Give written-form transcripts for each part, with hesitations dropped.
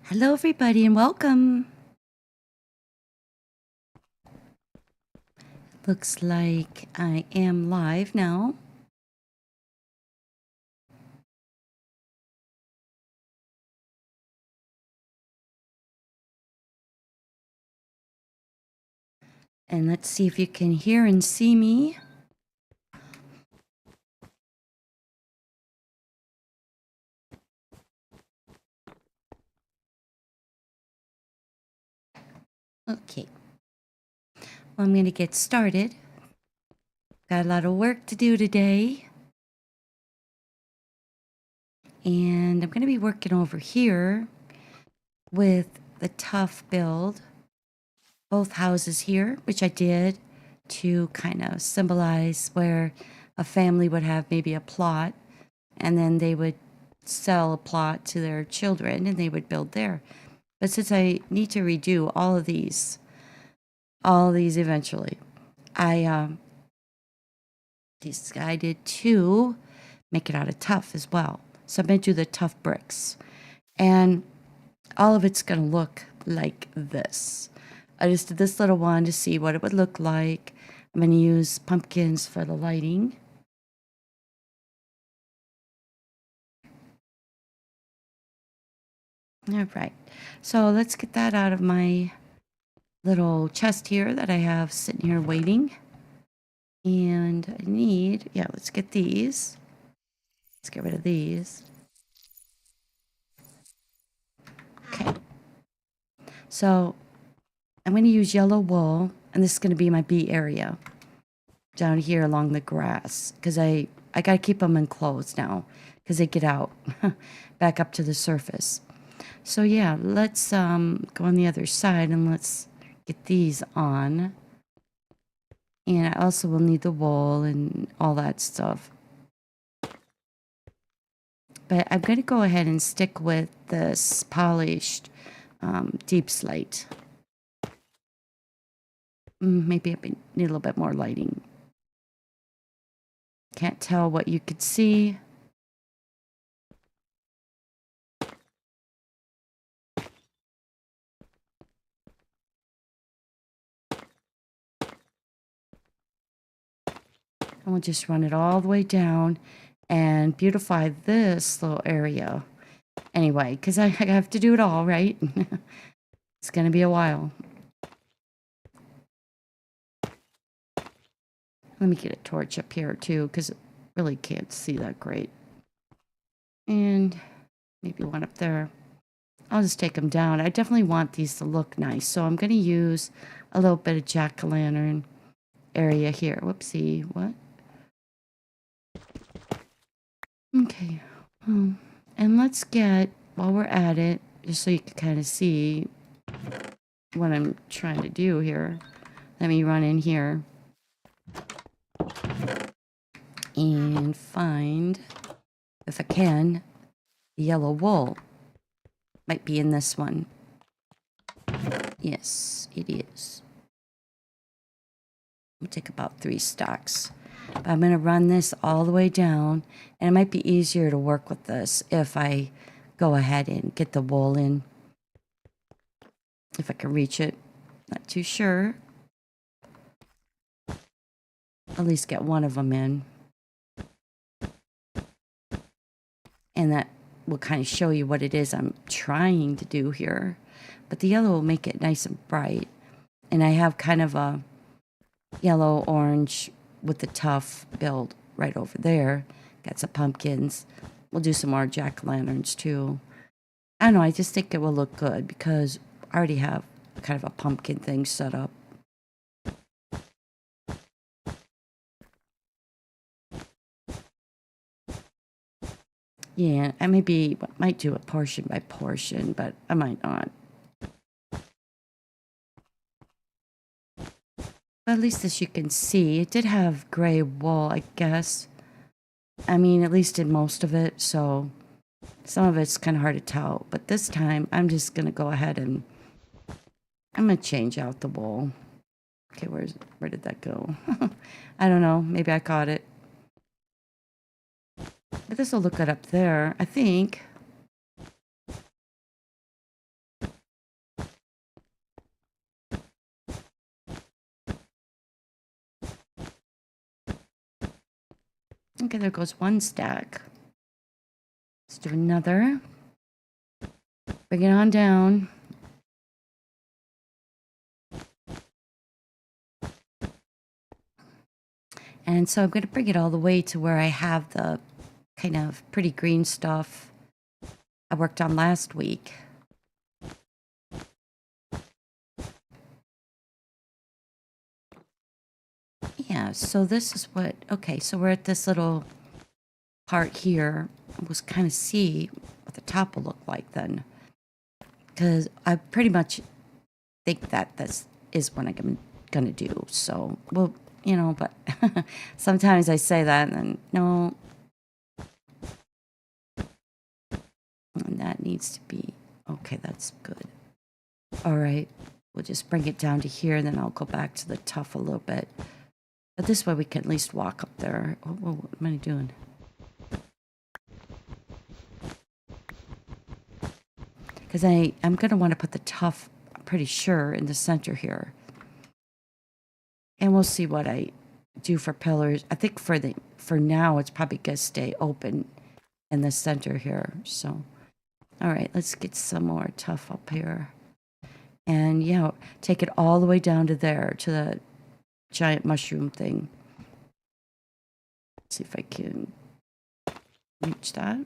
Hello, everybody, and welcome. Looks like I am live now. And let's see if you can hear and see me. Okay. Well, I'm going to get started. Got a lot of work to do today. And I'm going to be working over here with the tough build. Both houses here, which I did to kind of symbolize where a family would have maybe a plot and then they would sell a plot to their children and they would build there. But since I need to redo all of these eventually, I decided to make it out of tough as well. So I'm going to do the tough bricks. And all of it's going to look like this. I just did this little one to see what it would look like. I'm going to use pumpkins for the lighting. All right. So let's get that out of my little chest here that I have sitting here waiting. And I need, let's get these. Let's get rid of these. Okay. So I'm going to use yellow wool, and this is going to be my bee area down here along the grass because I got to keep them enclosed now because they get out back up to the surface. So yeah, let's go on the other side and let's get these on. And I also will need the wool and all that stuff. But I'm going to go ahead and stick with this polished deep slate. Maybe I need a little bit more lighting. Can't tell what you could see. And we'll just run it all the way down and beautify this little area. Anyway, because I have to do it all, right? It's going to be a while. Let me get a torch up here too, because I really can't see that great. And maybe one up there. I'll just take them down. I definitely want these to look nice, so I'm going to use a little bit of jack-o'-lantern area here. Whoopsie, what? Okay. And let's get, while we're at it, just so you can kind of see what I'm trying to do here. Let me run in here and find, if I can, the yellow wool. Might be in this one. Yes, it is. We'll take about 3 stacks. But I'm going to run this all the way down, and it might be easier to work with this if I go ahead and get the wool in. If I can reach it. Not too sure. At least get one of them in. And that will kind of show you what it is I'm trying to do here. But the yellow will make it nice and bright. And I have kind of a yellow-orange with the tough build right over there. Got some pumpkins. We'll do some more jack-o'-lanterns too. I don't know, I just think it will look good because I already have kind of a pumpkin thing set up. Yeah, I might do it portion by portion, but I might not. But at least as you can see, it did have gray wool, I guess. I mean, at least in most of it, so some of it's kind of hard to tell. But this time, I'm just going to go ahead and I'm going to change out the wool. Okay, where did that go? I don't know. Maybe I caught it. But this will look good up there, I think. Okay, there goes one stack. Let's do another. Bring it on down. And so I'm going to bring it all the way to where I have the kind of pretty green stuff I worked on last week. Yeah, so this is what, okay, so we're at this little part here. We'll kind of see what the top will look like then. Because I pretty much think that this is what I'm going to do. So, well, you know, but sometimes I say that and then, no. And that needs to be, okay, that's good. All right, we'll just bring it down to here, and then I'll go back to the tough a little bit. But this way we can at least walk up there. Oh, what am I doing? Because I'm going to want to put the tough, I'm pretty sure, in the center here. And we'll see what I do for pillars. I think for now, it's probably going to stay open in the center here. So, all right, let's get some more tough up here. And, yeah, take it all the way down to there, to the giant mushroom thing. Let's see if I can reach that.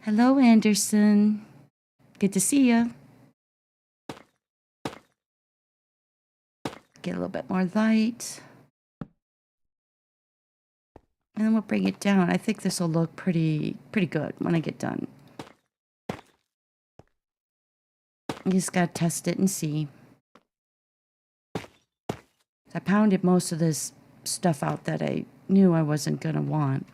Hello, Anderson. Good to see you. Get a little bit more light. And then we'll bring it down. I think this will look pretty good when I get done. You just gotta test it and see. I pounded most of this stuff out that I knew I wasn't gonna want.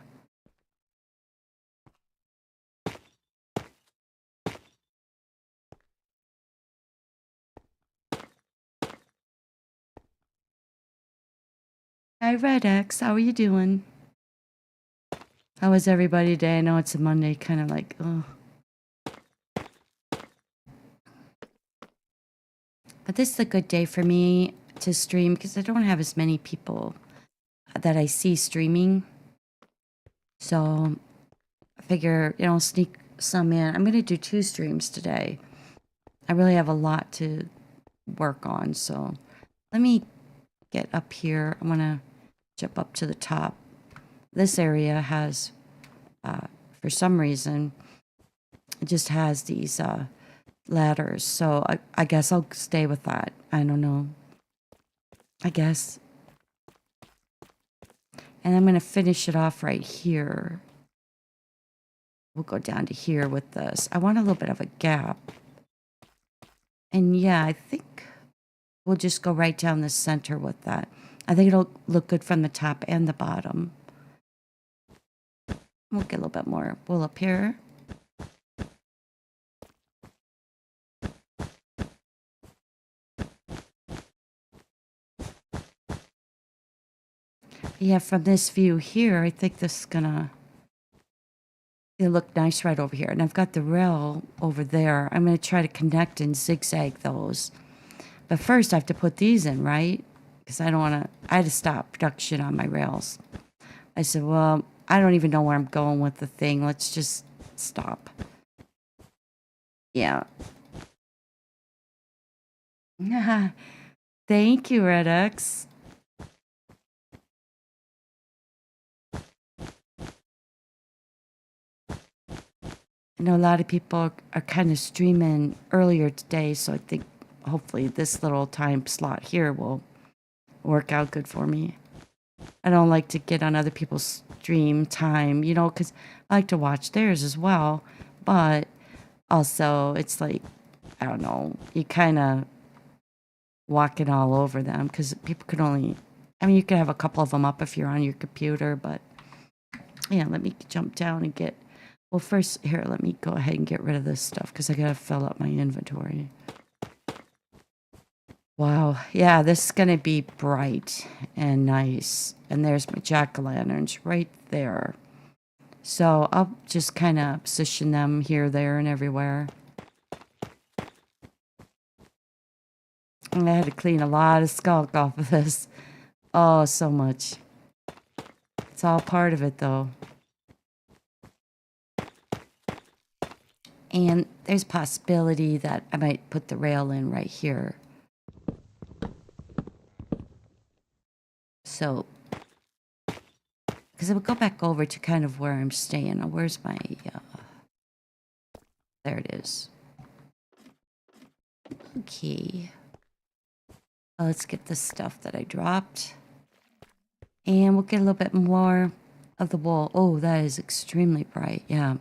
Hi, Red X. How are you doing? How is everybody today? I know it's a Monday, kind of like, oh. But this is a good day for me to stream because I don't have as many people that I see streaming. So I figure, you know, sneak some in. I'm going to do 2 streams today. I really have a lot to work on. So let me get up here. I want to jump up to the top. This area has, for some reason, it just has these ladders. So I guess I'll stay with that. I don't know. I guess. And I'm going to finish it off right here. We'll go down to here with this. I want a little bit of a gap. And yeah, I think we'll just go right down the center with that. I think it'll look good from the top and the bottom. We'll get a little bit more wool up here. Yeah, from this view here, I think this is gonna it'll look nice right over here. And I've got the rail over there. I'm gonna try to connect and zigzag those. But first I have to put these in, right? Because I don't wanna, I had to stop production on my rails. I said, well, I don't even know where I'm going with the thing. Let's just stop. Yeah. Thank you, Red X. I know a lot of people are kind of streaming earlier today, so I think hopefully this little time slot here will work out good for me. I don't like to get on other people's stream time, you know, because I like to watch theirs as well. But also, it's like, I don't know, you kind of walking all over them because people could only, I mean, you could have a couple of them up if you're on your computer, but yeah, let me jump down and get, well, first, here, let me go ahead and get rid of this stuff because I got to fill up my inventory. Wow. Yeah, this is going to be bright and nice. And there's my jack-o'-lanterns right there. So I'll just kind of position them here, there, and everywhere. And I had to clean a lot of skulk off of this. Oh, so much. It's all part of it, though. And there's a possibility that I might put the rail in right here. So, because I would go back over to kind of where I'm staying. Where's my, there it is. Okay. Let's get the stuff that I dropped. And we'll get a little bit more of the wool. Oh, that is extremely bright. Yeah.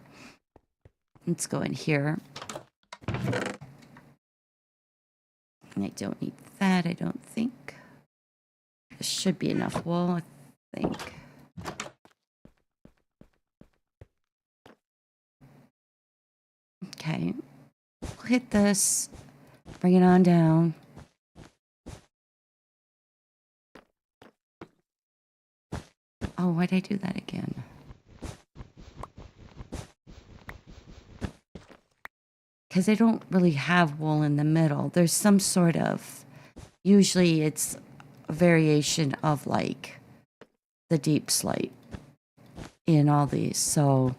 Let's go in here. And I don't need that, I don't think. This should be enough wool, I think. Okay. We'll hit this. Bring it on down. Oh, why'd I do that again? Because they don't really have wool in the middle. There's some sort of, usually it's a variation of like the deep slate in all these. So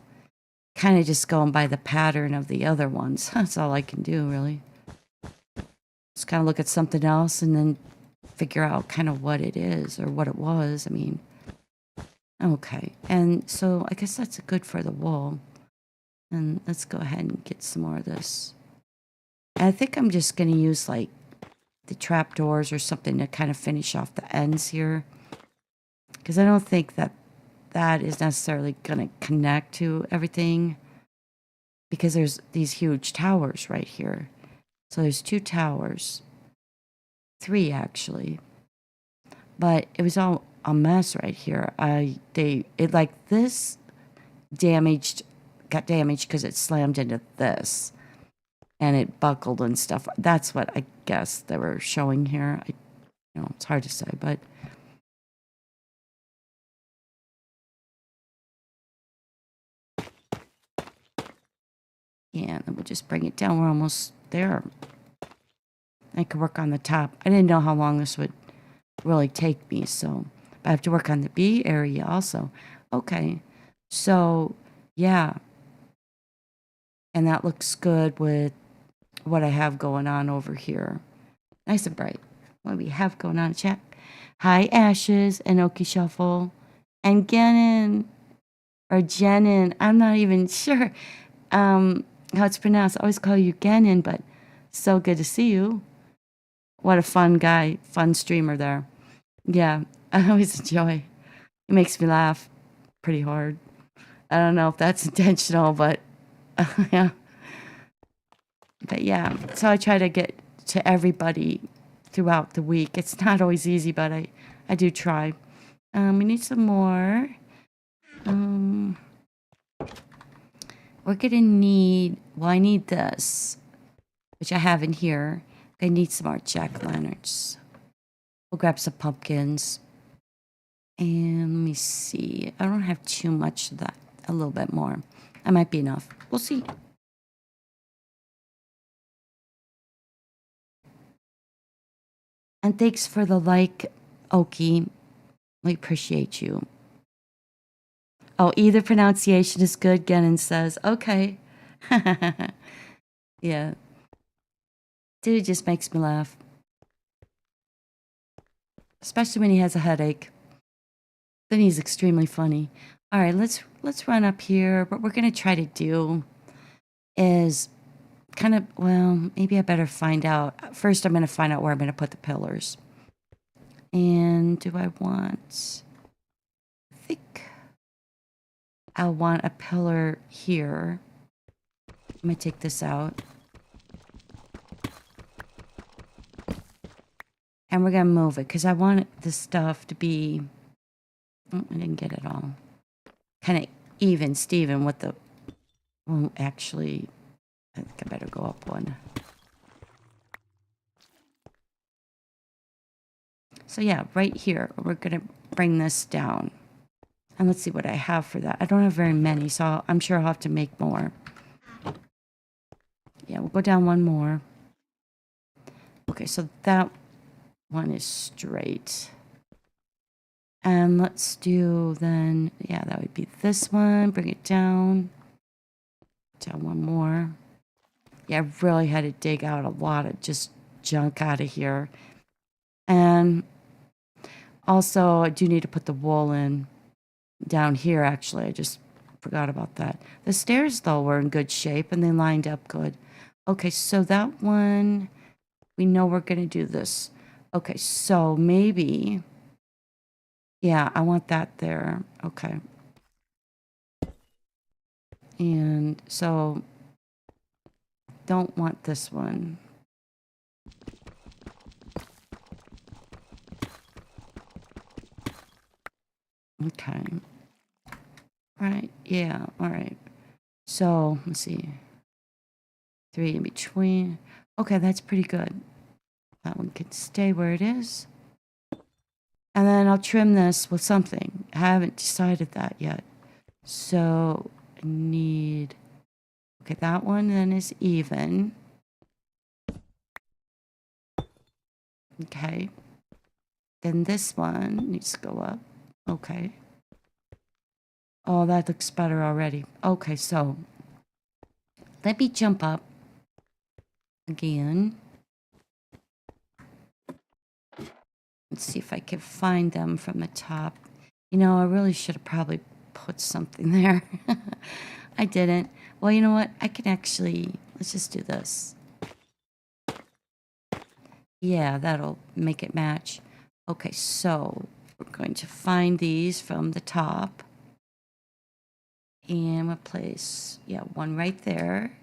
kind of just going by the pattern of the other ones. That's all I can do, really. Just kind of look at something else and then figure out kind of what it is or what it was. I mean, okay. And so I guess that's good for the wool. And let's go ahead and get some more of this. And I think I'm just going to use like the trapdoors or something to kind of finish off the ends here. Because I don't think that that is necessarily going to connect to everything. Because there's these huge towers right here. So there's 2 towers. 3 actually. But it was all a mess right here. It like this got damaged because it slammed into this and it buckled and stuff. That's what I guess they were showing here. It's hard to say, but yeah, then we'll just bring it down. We're almost there. I could work on the top. I didn't know how long this would really take me, so I have to work on the B area also. Okay, so yeah. And that looks good with what I have going on over here. Nice and bright. What do we have going on in chat? Hi, Ashes and Okie Shuffle. And Genin. Or Jenin. I'm not even sure how it's pronounced. I always call you Genin, but so good to see you. What a fun guy. Fun streamer there. Yeah, I always enjoy. It makes me laugh pretty hard. I don't know if that's intentional, but yeah. But yeah, so I try to get to everybody throughout the week. It's not always easy, but I do try. We need some more. We're gonna need, well, I need this, which I have in here. I need some more jack-o'-lanterns. We'll grab some pumpkins. And let me see. I don't have too much of that. A little bit more. That might be enough. We'll see. And thanks for the like, Oki. We appreciate you. Oh, either pronunciation is good, Genin says. Okay. Yeah. Dude just makes me laugh. Especially when he has a headache. Then he's extremely funny. All right, let's run up here. What we're going to try to do is kind of, well, maybe I better find out. First, I'm going to find out where I'm going to put the pillars. And do I want, I think I'll want a pillar here. I'm going to take this out. And we're going to move it because I want this stuff to be, oh, I didn't get it all. Kind of even, Steven, with the, well, actually, I think I better go up one. So yeah, right here, we're going to bring this down. And let's see what I have for that. I don't have very many, so I'm sure I'll have to make more. Yeah, we'll go down one more. Okay, so that one is straight. And let's do then, yeah, that would be this one. Bring it down. Down one more. Yeah, I really had to dig out a lot of just junk out of here. And also, I do need to put the wool in down here, actually. I just forgot about that. The stairs, though, were in good shape, and they lined up good. Okay, so that one, we know we're going to do this. Okay, so maybe... Yeah, I want that there. Okay. And so, don't want this one. Okay. Right, yeah, all right. So, let's see. 3 in between. Okay, that's pretty good. That one can stay where it is. And then I'll trim this with something. I haven't decided that yet. So, I need... Okay, that one then is even. Okay. Then this one needs to go up. Okay. Oh, that looks better already. Okay, so let me jump up again. Let's see if I can find them from the top. You know, I really should have probably put something there. I didn't. Well, you know what? I can actually... Let's just do this. Yeah, that'll make it match. Okay, so we're going to find these from the top. And we'll place, yeah, one right there.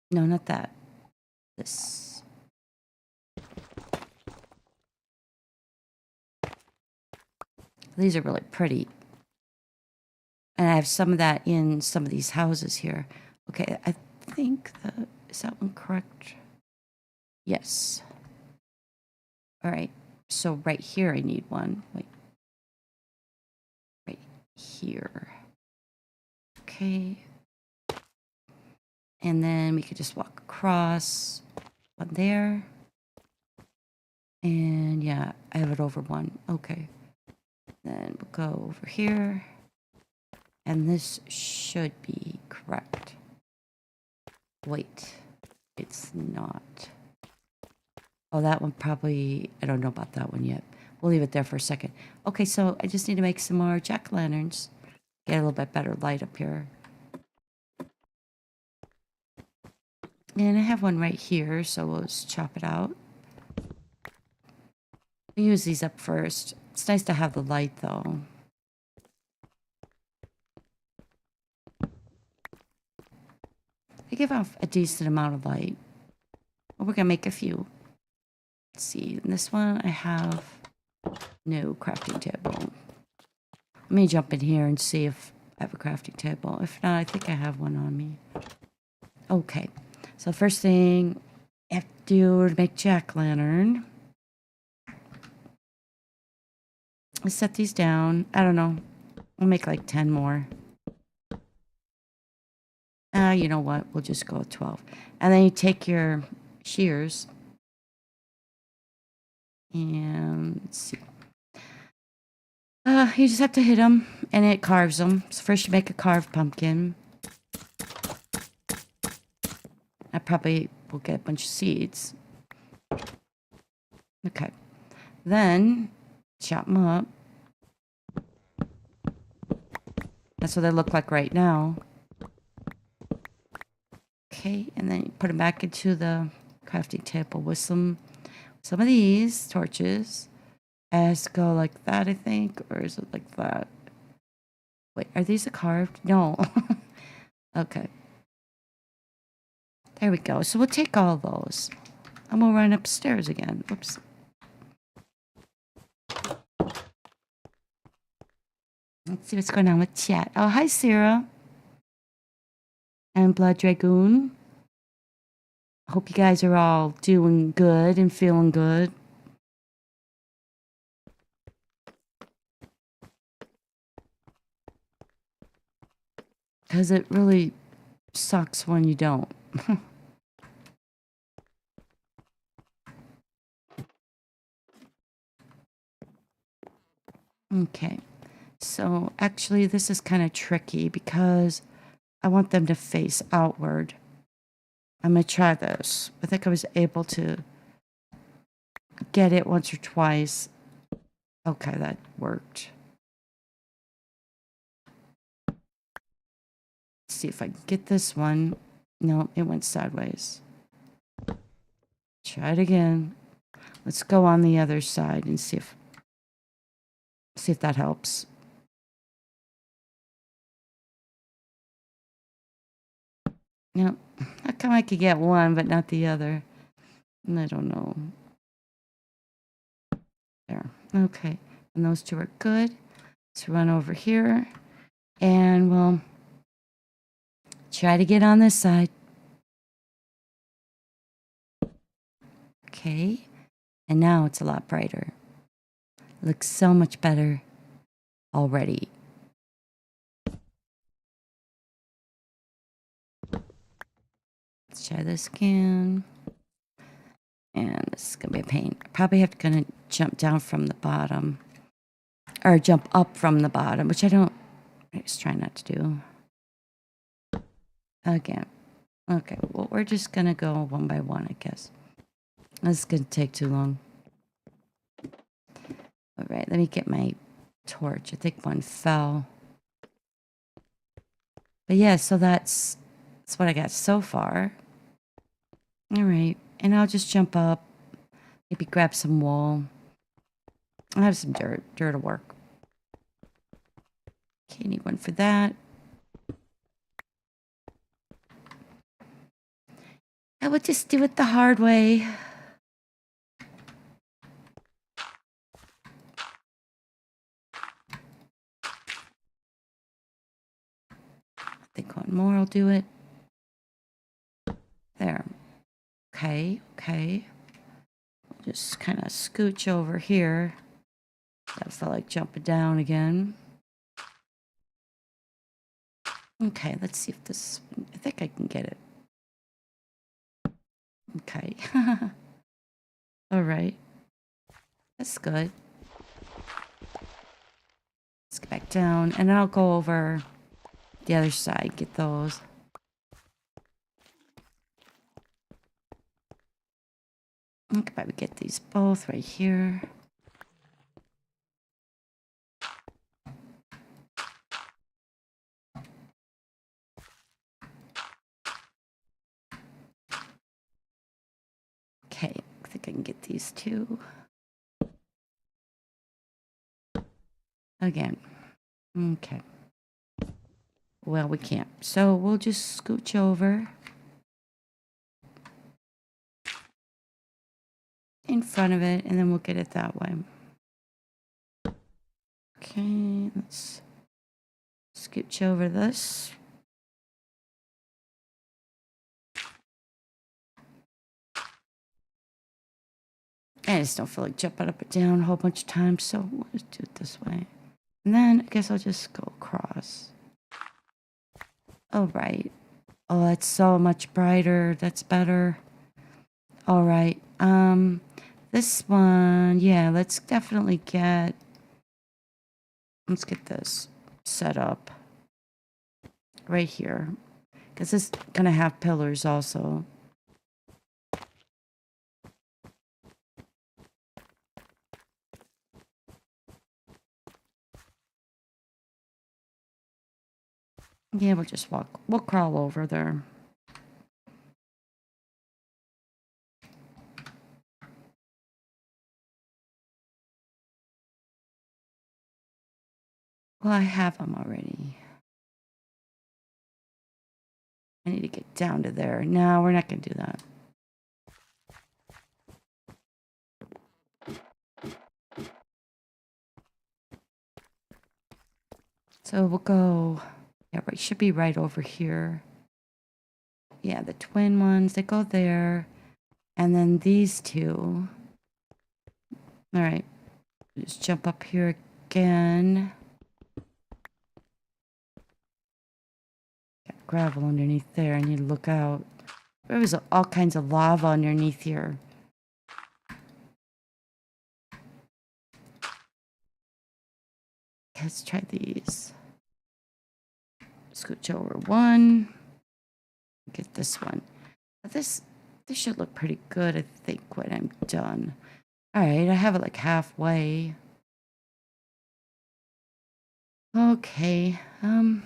No, not that. This. These are really pretty. And I have some of that in some of these houses here. Okay, I think that... Is that one correct? Yes. All right. So right here I need one. Wait. Right here. Okay. And then we could just walk across. One there. And yeah, I have it over one. Okay. Then we'll go over here. And this should be correct. Wait. It's not. Oh, that one probably... I don't know about that one yet. We'll leave it there for a second. Okay, so I just need to make some more jack-o'-lanterns. Get a little bit better light up here. And I have one right here, so we'll just chop it out. We'll use these up first. It's nice to have the light, though. They give off a decent amount of light. Well, we're going to make a few. Let's see. In this one, I have no crafting table. Let me jump in here and see if I have a crafting table. If not, I think I have one on me. Okay. So first thing I have to do to make jack-o'-lantern. Let's set these down. I don't know. We'll make like 10 more. You know what? We'll just go with 12. And then you take your shears. And let's see. You just have to hit them, and it carves them. So first you make a carved pumpkin. I probably will get a bunch of seeds. Okay. Then chop them up. That's what they look like right now. Okay, and then you put them back into the crafting table with some of these torches. It has to go like that, I think, or is it like that? Wait, are these carved? No. Okay. There we go. So we'll take all those. And we'll run upstairs again. Whoops. Let's see what's going on with chat. Oh, hi, Sarah. And Blood Dragoon. Hope you guys are all doing good and feeling good. Because it really sucks when you don't. Okay. So actually this is kind of tricky because I want them to face outward. I'm going to try this. I think I was able to get it once or twice. Okay, that worked. Let's see if I can get this one. No, it went sideways. Try it again. Let's go on the other side and see if that helps. No, how come I could get one but not the other? I don't know. There. Okay. And those two are good. Let's run over here and we'll try to get on this side. Okay. And now it's a lot brighter. Looks so much better already. Let's try this again. And this is going to be a pain. I probably have to jump down from the bottom. Or jump up from the bottom, which I just try not to do. Again. Okay, well, we're just going to go one by one, I guess. This is going to take too long. All right, let me get my torch. I think one fell. But yeah, so that's what I got so far. All right, and I'll just jump up. Maybe grab some wool. I'll have some dirt to work. Okay, need one for that. I would just do it the hard way. I think one more will do it. There. Okay, okay. Just kind of scooch over here. I felt like jumping down again. Okay, let's see if this... I think I can get it. Okay. All right. That's good. Let's get back down, and I'll go over the other side, get those. I could probably get these both right here. Okay, I think I can get these two. Again. Okay. Well, we can't. So we'll just scooch over in front of it, and then we'll get it that way. Okay, let's scooch over this. I just don't feel like jumping up and down a whole bunch of times, so we'll just do it this way. And then I guess I'll just go across. All right. Oh, that's so much brighter. That's better. All right. This one, yeah, let's get this set up right here, because it's gonna have pillars also. Yeah, we'll crawl over there. Well, I have them already. I need to get down to there. No, we're not gonna do that. So we'll go, yeah, right, should be right over here. Yeah, the twin ones, they go there. And then these two. All right, just jump up here again. Got gravel underneath there. I need to look out. There was all kinds of lava underneath here. let's try these. Scooch over one. Get this one. This should look pretty good, I think, when I'm done. All right, I have it like halfway. Okay. And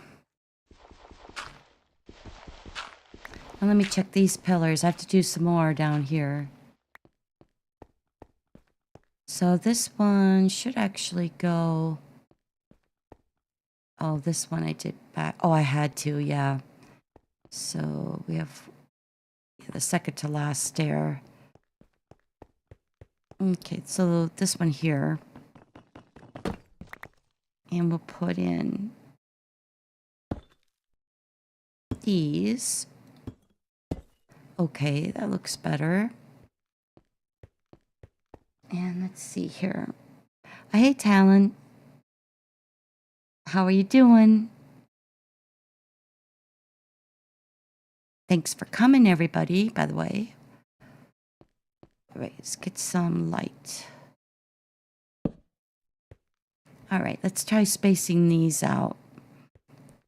let me check these pillars. I have to do some more down here. So this one should actually go. Oh, this one I did back. Oh, I had to, yeah. So we have the second to last stair. Okay, so this one here. And we'll put in these. Okay, that looks better. And let's see here. Hey, Talon. How are you doing? Thanks for coming, everybody, by the way. All right, let's get some light. All right, let's try spacing these out.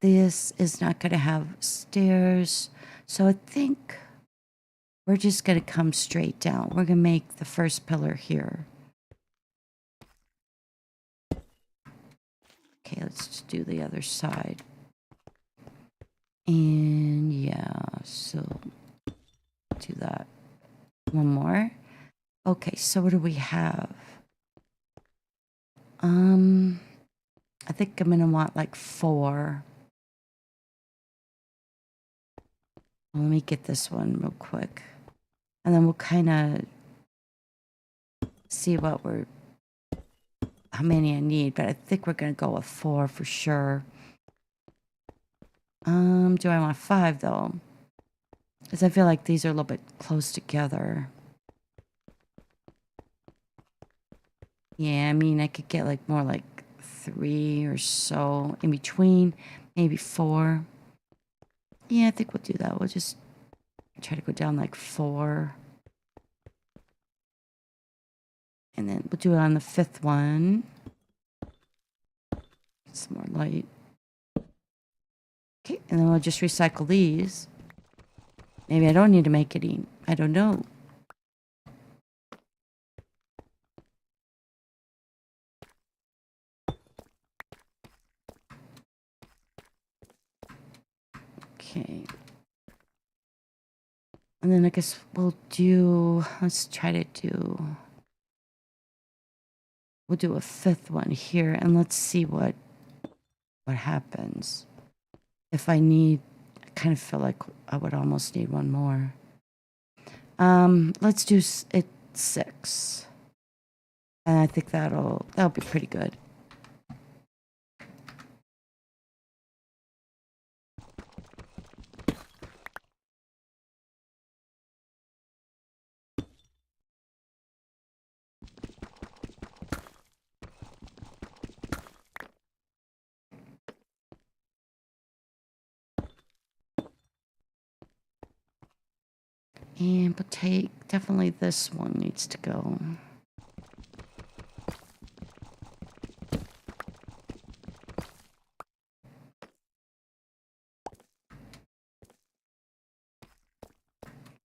This is not going to have stairs, so I think we're just going to come straight down. We're going to make the first pillar here. Okay, let's just do the other side. And yeah, so do that. One more. Okay, so what do we have? I think I'm gonna want like 4. Well, let me get this one real quick. And then we'll kind of see how many I need, but I think we're gonna go with 4 for sure. Do I want 5 though? Because I feel like these are a little bit close together. Yeah, I mean, I could get like more like 3 or so in between, maybe 4. Yeah, I think we'll do that. We'll just try to go down like 4. And then we'll do it on the 5th one. Get some more light. Okay, and then we'll just recycle these. Maybe I don't need to make any. I don't know. Okay. And then I guess we'll do, let's try to do, we'll do a 5th one here and let's see what happens. If I need, I kind of feel like I would almost need one more. Let's do it 6. And I think that'll be pretty good. And we'll take, definitely this one needs to go.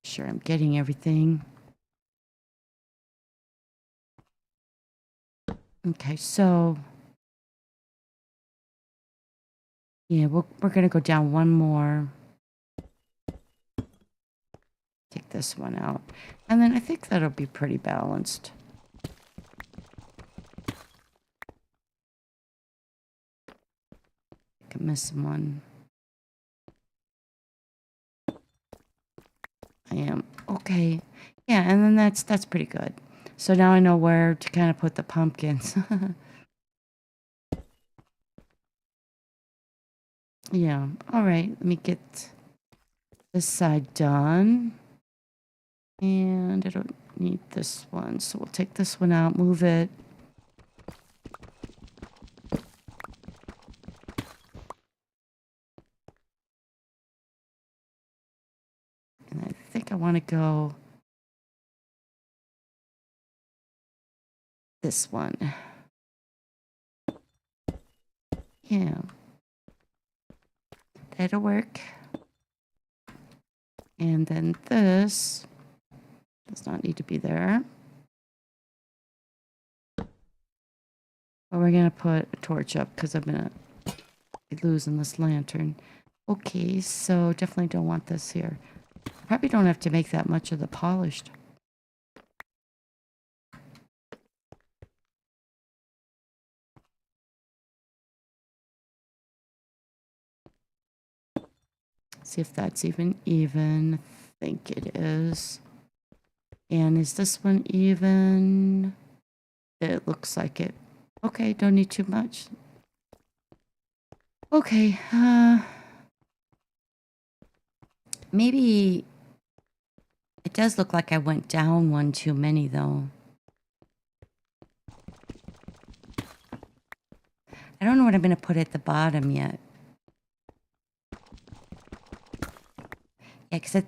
Sure, I'm getting everything. Okay, so yeah, we're gonna go down one more. Take this one out. And then I think that'll be pretty balanced. I'm missing one. I am. Okay. Yeah, and then that's pretty good. So now I know where to kind of put the pumpkins. Yeah. All right. Let me get this side done. And I don't need this one. So we'll take this one out, move it. And I think I want to go this one. Yeah. That'll work. And then this does not need to be there. But we're going to put a torch up because I'm going to be losing this lantern. Okay, so definitely don't want this here. Probably don't have to make that much of the polished. See if that's even. I think it is. And is this one even? It looks like it. Okay, don't need too much. Okay, maybe it does look like I went down one too many though. I don't know what I'm going to put at the bottom yet. Yeah, because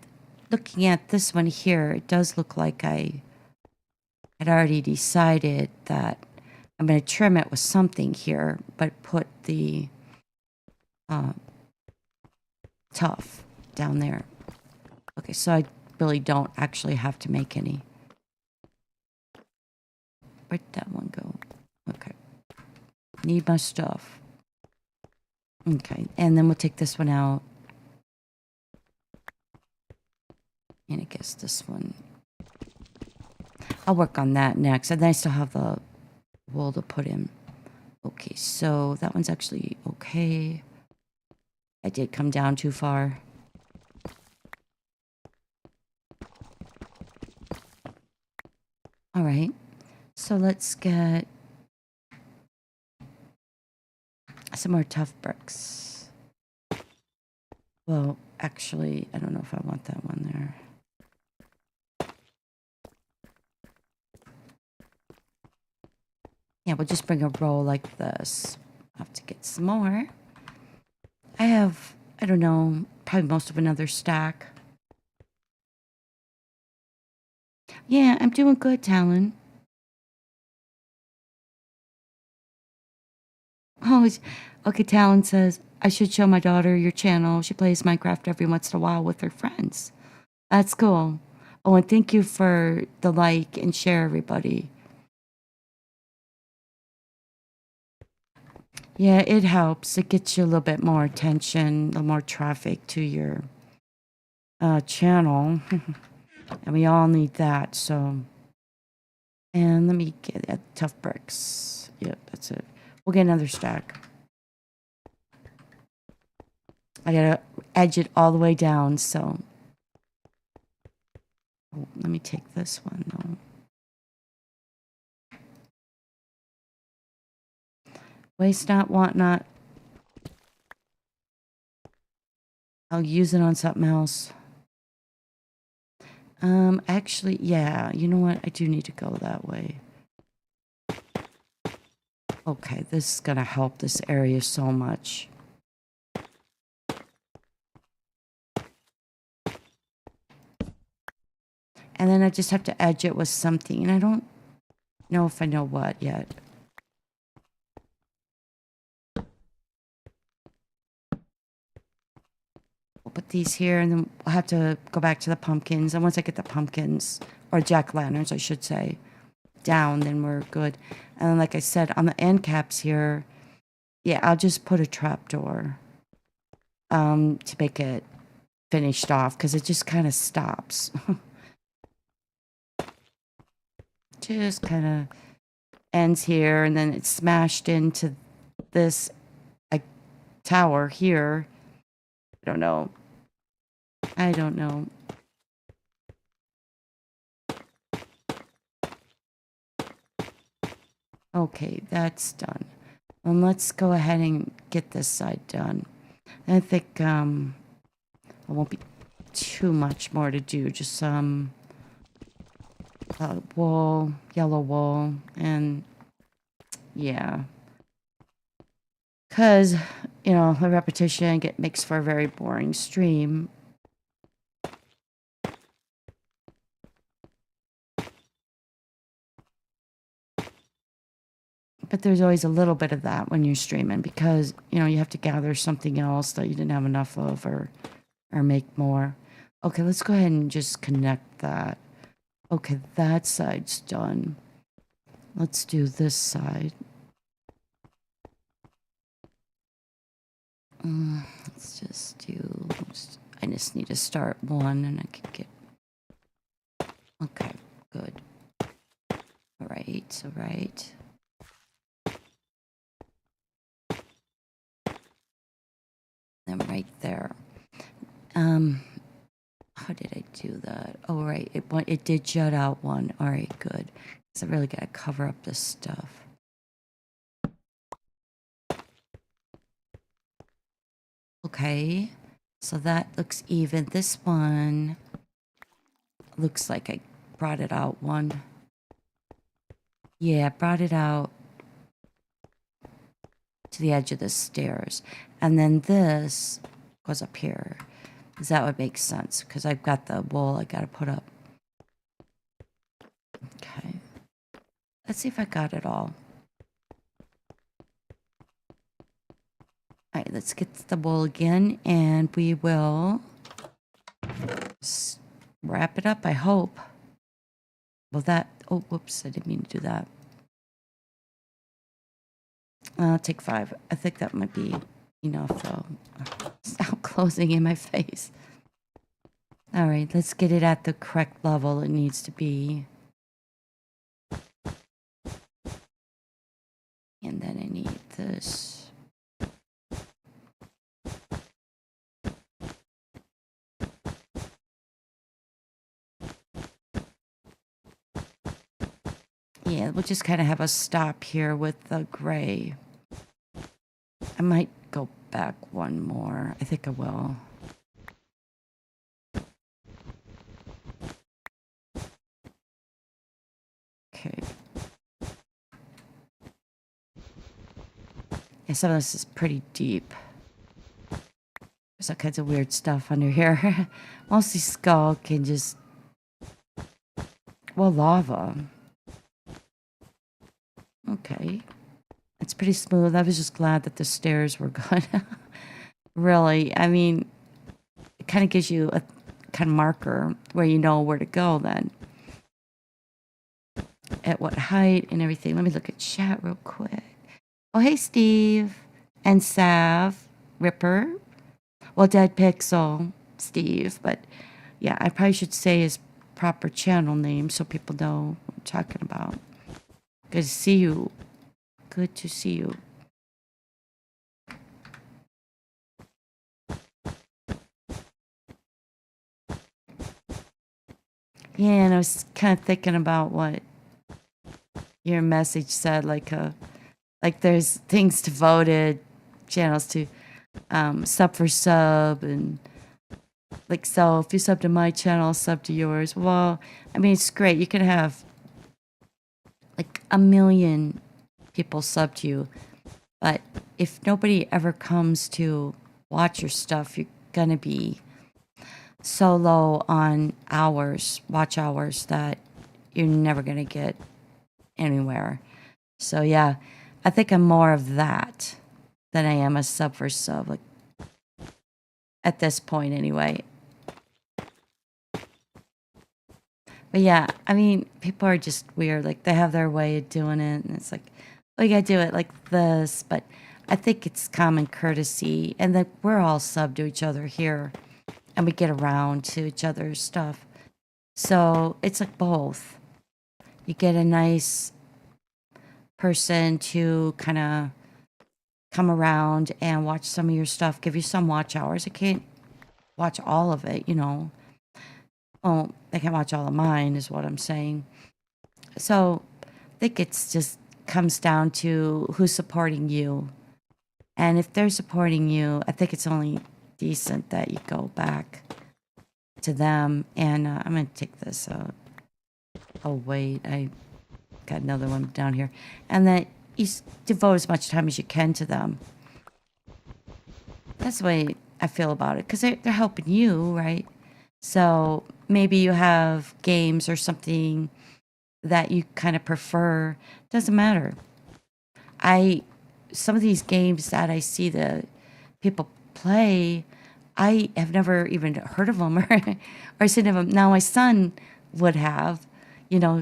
looking at this one here, it does look like I had already decided that I'm going to trim it with something here, but put the tough down there. Okay, so I really don't actually have to make any. Where'd that one go? Okay. Need my stuff. Okay, and then we'll take this one out. And I guess this one. I'll work on that next. And then I still have the wool to put in. Okay, so that one's actually okay. I did come down too far. All right, so let's get some more tough bricks. Well, actually, I don't know if I want that one there. Yeah, we'll just bring a row like this. I'll have to get some more. I have, I don't know, probably most of another stack. Yeah, I'm doing good, Talon. Oh, okay, Talon says, I should show my daughter your channel. She plays Minecraft every once in a while with her friends. That's cool. Oh, and thank you for the like and share, everybody. Yeah, it helps. It gets you a little bit more attention, a little more traffic to your channel. And we all need that, so. And let me get at tough bricks. Yep, that's it. We'll get another stack. I gotta edge it all the way down, so. Oh, let me take this one, though. Waste not, want not. I'll use it on something else. Actually, yeah, you know what? I do need to go that way. Okay, this is gonna help this area so much. And then I just have to edge it with something, and I don't know if I know what yet. We'll put these here, and then we'll have to go back to the pumpkins. And once I get the pumpkins, or jack-o'-lanterns, I should say, down, then we're good. And then, like I said, on the end caps here, yeah, I'll just put a trapdoor to make it finished off, because it just kind of stops. Just kind of ends here, and then it's smashed into this tower here. I don't know. I don't know. Okay, that's done. And let's go ahead and get this side done. I think there won't be too much more to do. Just some wool, yellow wool, and yeah. Because, you know, the repetition makes for a very boring stream. But there's always a little bit of that when you're streaming because, you know, you have to gather something else that you didn't have enough of or make more. Okay, let's go ahead and just connect that. Okay, that side's done. Let's do this side. Let's just do... I just need to start one and I can get... Okay, good. All right, all right. And right there. How did I do that? Oh, right. It did jut out one. All right, good. So I really got to cover up this stuff. Okay. So that looks even. This one looks like I brought it out one. Yeah, I brought it out to the edge of the stairs. And then this goes up here. Because that would make sense. Because I've got the wool I got to put up. Okay. Let's see if I got it all. All right, let's get the wool again. And we will wrap it up, I hope. Well, that... Oh, whoops. I didn't mean to do that. I'll take 5. I think that might be enough, though. Stop closing in my face. All right, let's get it at the correct level it needs to be. And then I need this. Yeah, we'll just kind of have a stop here with the gray. I might go back one more. I think I will. Okay. Yeah, some of this is pretty deep. There's all kinds of weird stuff under here. Mostly skulk and just... Well, lava. Okay. It's pretty smooth. I was just glad that the stairs were good. Really, I mean, it kind of gives you a kind of marker where you know where to go then. At what height and everything. Let me look at chat real quick. Oh, hey, Steve. And Sav. Ripper. Well, Dead Pixel. Steve. But, yeah, I probably should say his proper channel name so people know what I'm talking about. Good to see you. Good to see you. Yeah, and I was kind of thinking about what your message said, like there's things devoted, channels to sub for sub, and like, so if you sub to my channel, sub to yours. Well, I mean, it's great. You can have like 1 million people sub to you, but if nobody ever comes to watch your stuff, you're gonna be so low on hours, watch hours, that you're never gonna get anywhere. So yeah, I think I'm more of that than I am a sub for sub, like at this point anyway. But yeah, I mean, people are just weird. Like, they have their way of doing it, and it's like, oh, you gotta do it like this. But I think it's common courtesy, and that we're all sub to each other here, and we get around to each other's stuff. So it's like both. You get a nice person to kind of come around and watch some of your stuff, give you some watch hours. I can't watch all of it, you know. Well, they can't watch all of mine, is what I'm saying. So I think it's just comes down to who's supporting you. And if they're supporting you, I think it's only decent that you go back to them. And I'm going to take this out. Oh, wait, I got another one down here. And that you devote as much time as you can to them. That's the way I feel about it, because they're helping you, right? So maybe you have games or something that you kind of prefer. Doesn't matter. some of these games that I see the people play, I have never even heard of them or seen of them. Now my son would have,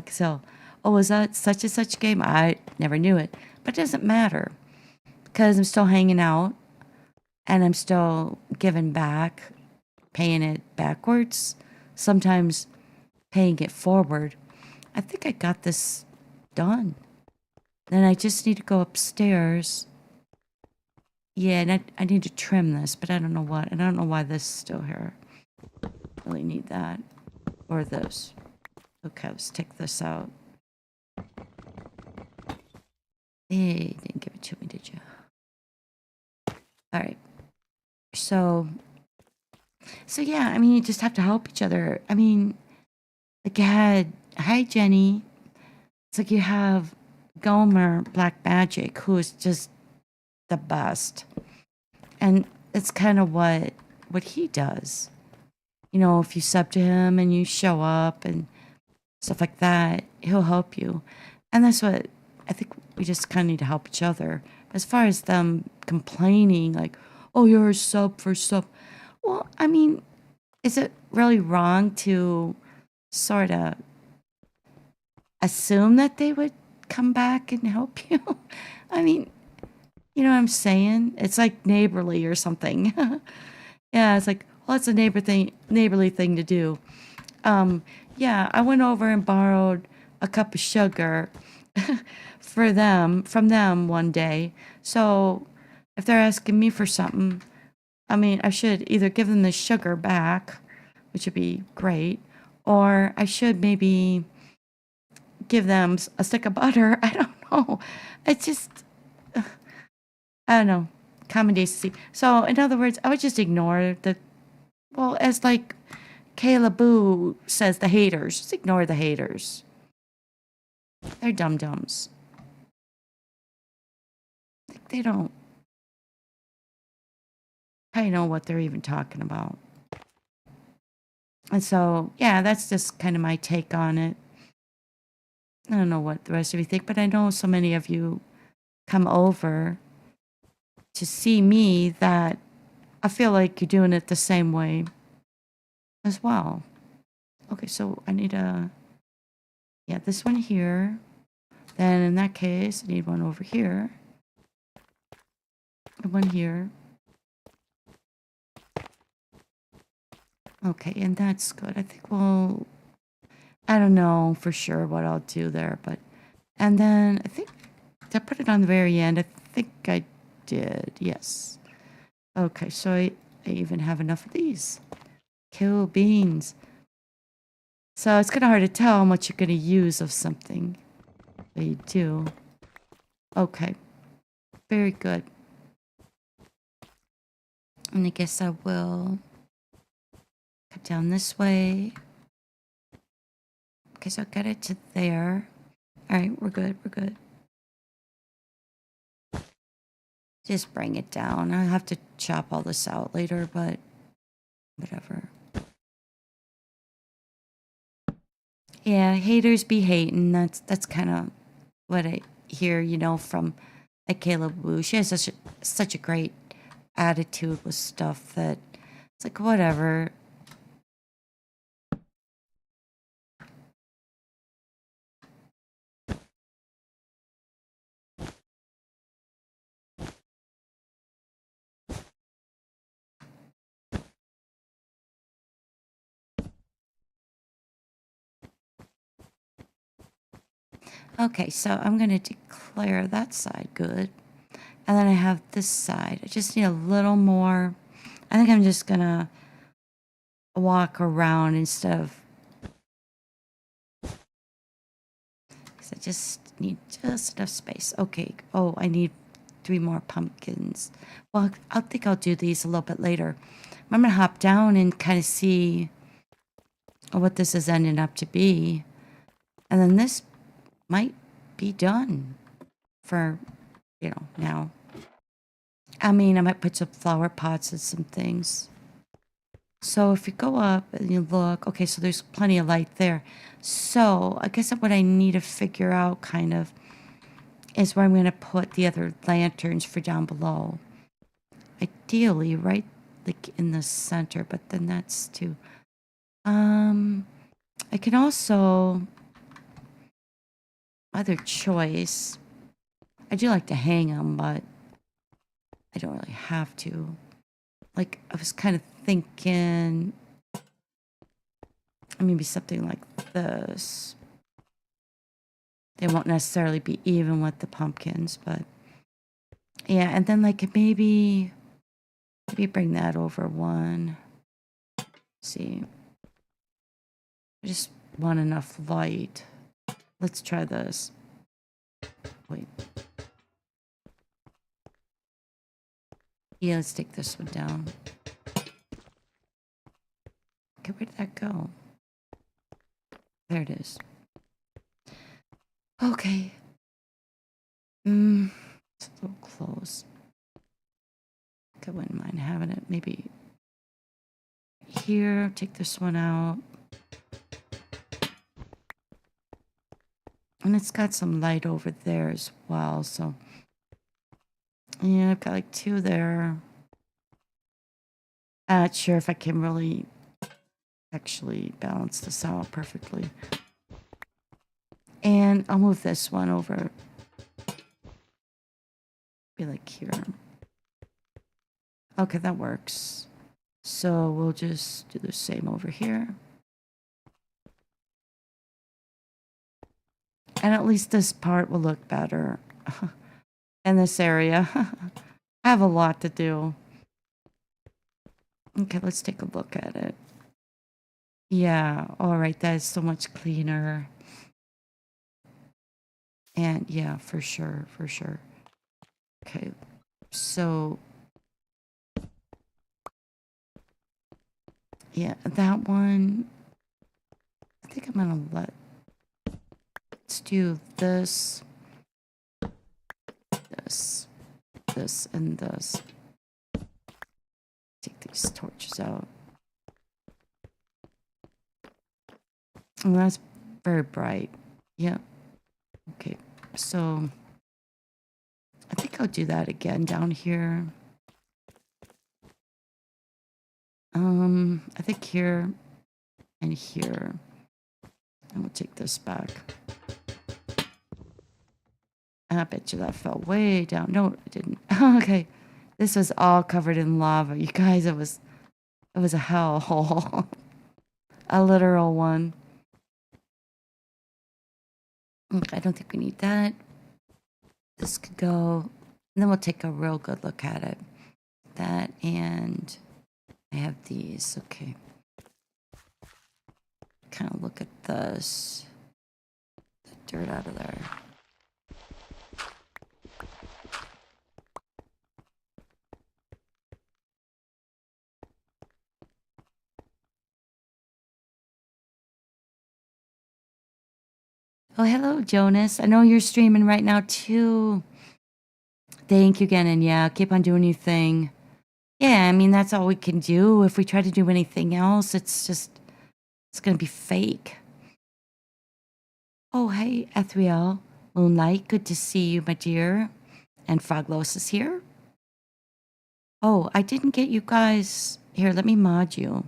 so, oh, is that such and such game? I never knew it, but it doesn't matter because I'm still hanging out and I'm still giving back, paying it backwards, sometimes paying it forward. I think I got this done. Then I just need to go upstairs. Yeah, and I need to trim this, but I don't know what. And I don't know why this is still here. Really need that. Or this. Okay, let's take this out. Hey, didn't give it to me, did you? Alright. So yeah, I mean, you just have to help each other. I mean, like you had, hi, Jenny. It's like you have Gomer Black Magic, who is just the best. And it's kind of what he does. If you sub to him and you show up and stuff like that, he'll help you. And that's what I think we just kind of need to help each other. As far as them complaining, like, oh, you're a sub for sub. Well, I mean, is it really wrong to sort of assume that they would come back and help you? I mean, you know what I'm saying? It's like neighborly or something. Yeah, it's like, well, it's a neighborly thing to do. Yeah, I went over and borrowed a cup of sugar from them one day. So if they're asking me for something, I mean, I should either give them the sugar back, which would be great, or I should maybe give them a stick of butter. I don't know. It's just, I don't know, common decency. So in other words, I would just ignore well, as like Kayla Boo says, the haters. Just ignore the haters. They're dum-dums. They don't probably know what they're even talking about. And so, yeah, that's just kind of my take on it. I don't know what the rest of you think, but I know so many of you come over to see me that I feel like you're doing it the same way as well. Okay, so I need this one here. Then in that case, I need one over here. And one here. Okay, and that's good. I think I don't know for sure what I'll do there, but, and then I think, did I put it on the very end? I think I did, yes. Okay, so I even have enough of these. Kill beans. So it's kind of hard to tell how much you're going to use of something. But you do. Okay. Very good. And I guess I will cut down this way. Okay, so I'll get it to there. All right, we're good. We're good. Just bring it down. I'll have to chop all this out later, but whatever. Yeah, haters be hating. That's kind of what I hear, from like Caleb Wu. She has such a great attitude with stuff that it's like whatever. Okay, so I'm going to declare that side good. And then I have this side. I just need a little more. I think I'm just going to walk around instead of... Because I just need just enough space. Okay. Oh, I need 3 more pumpkins. Well, I think I'll do these a little bit later. I'm going to hop down and kind of see what this is ending up to be. And then this might be done for, now. I mean, I might put some flower pots and some things. So if you go up and you look, okay, so there's plenty of light there. So I guess what I need to figure out kind of is where I'm going to put the other lanterns for down below. Ideally, right like in the center, but then that's too... I can also... Other choice. I do like to hang them, but I don't really have to. Like, I was kind of thinking... Maybe something like this. They won't necessarily be even with the pumpkins, but... Yeah, and then like maybe bring that over one. See. I just want enough light. Let's try this. Wait. Yeah, let's take this one down. Okay, where did that go? There it is. Okay. It's a little close. I wouldn't mind having it maybe here. Take this one out. And it's got some light over there as well, so... Yeah, I've got like two there. I'm not sure if I can really actually balance this out perfectly. And I'll move this one over. Be like here. Okay, that works. So we'll just do the same over here. And at least this part will look better in this area. I have a lot to do. Okay, let's take a look at it. Yeah, all right, that is so much cleaner. And yeah, for sure, for sure. Okay, so... Yeah, that one... I think I'm gonna let... Let's do this, this, this, and this. Take these torches out. Oh, that's very bright. Yeah. Okay, so I think I'll do that again down here. I think here and here. And we'll take this back. I bet you that fell way down. No, it didn't. Okay. This was all covered in lava. You guys, it was a hellhole. A literal one. Okay, I don't think we need that. This could go. And then we'll take a real good look at it. That, and I have these. Okay. Kind of look at this. The dirt out of there. Oh, hello, Jonas. I know you're streaming right now, too. Thank you, Gannon. Yeah, keep on doing your thing. Yeah, I mean, that's all we can do. If we try to do anything else, it's going to be fake. Oh, hey, Ethriel. Moonlight, good to see you, my dear. And Froglos is here. Oh, I didn't get you guys... Here, let me mod you.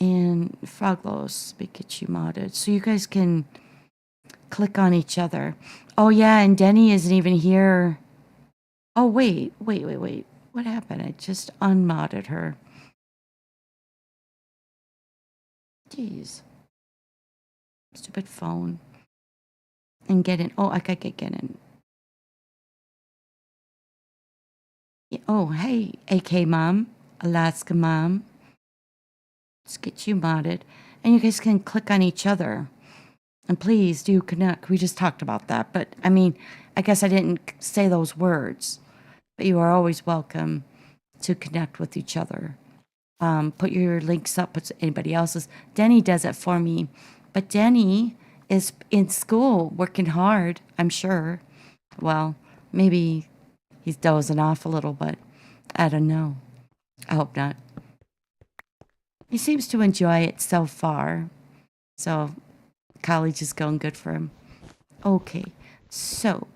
And Froglos, we get you modded. So you guys can click on each other. Oh, yeah, and Denny isn't even here. Oh, wait. What happened? I just unmodded her. Jeez. Stupid phone. And get in. Oh, I gotta get in. Yeah. Oh, hey, AK Mom. Alaska Mom. Let's get you modded. And you guys can click on each other. And please do connect. We just talked about that. But, I mean, I guess I didn't say those words. But you are always welcome to connect with each other. Put your links up with anybody else's. Denny does it for me. But Denny is in school working hard, I'm sure. Well, maybe he's dozing off a little, but I don't know. I hope not. He seems to enjoy it so far. So college is going good for him. Okay, so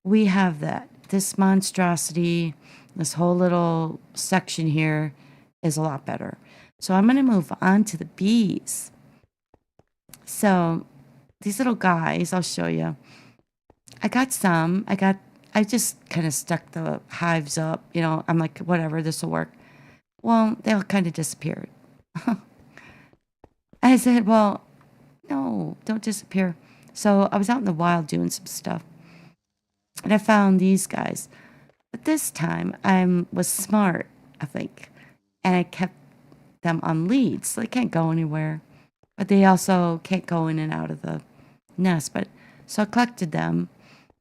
we have this monstrosity, this whole little section here is a lot better. So I'm going to move on to the bees. So these little guys, I'll show you. I got some. I just kind of stuck the hives up. You know, I'm like, whatever, this will work. Well, they all kind of disappeared. I said, well, no, don't disappear. So I was out in the wild doing some stuff. And I found these guys. But this time I was smart, I think. And I kept them on leads. So they can't go anywhere. But they also can't go in and out of the nest. But so I collected them.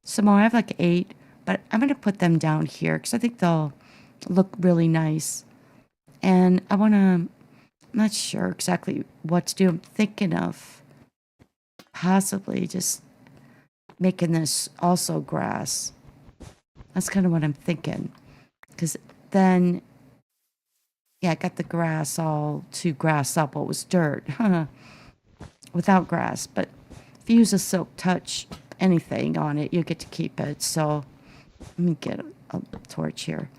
Some more. I have like 8. But I'm going to put them down here because I think they'll look really nice. And I want to, I'm not sure exactly what to do. I'm thinking of possibly just making this also grass. That's kind of what I'm thinking. Because then, yeah, I got the grass all to grass up. Well, it was dirt without grass. But if you use a silk touch anything on it, you get to keep it. So let me get a torch here.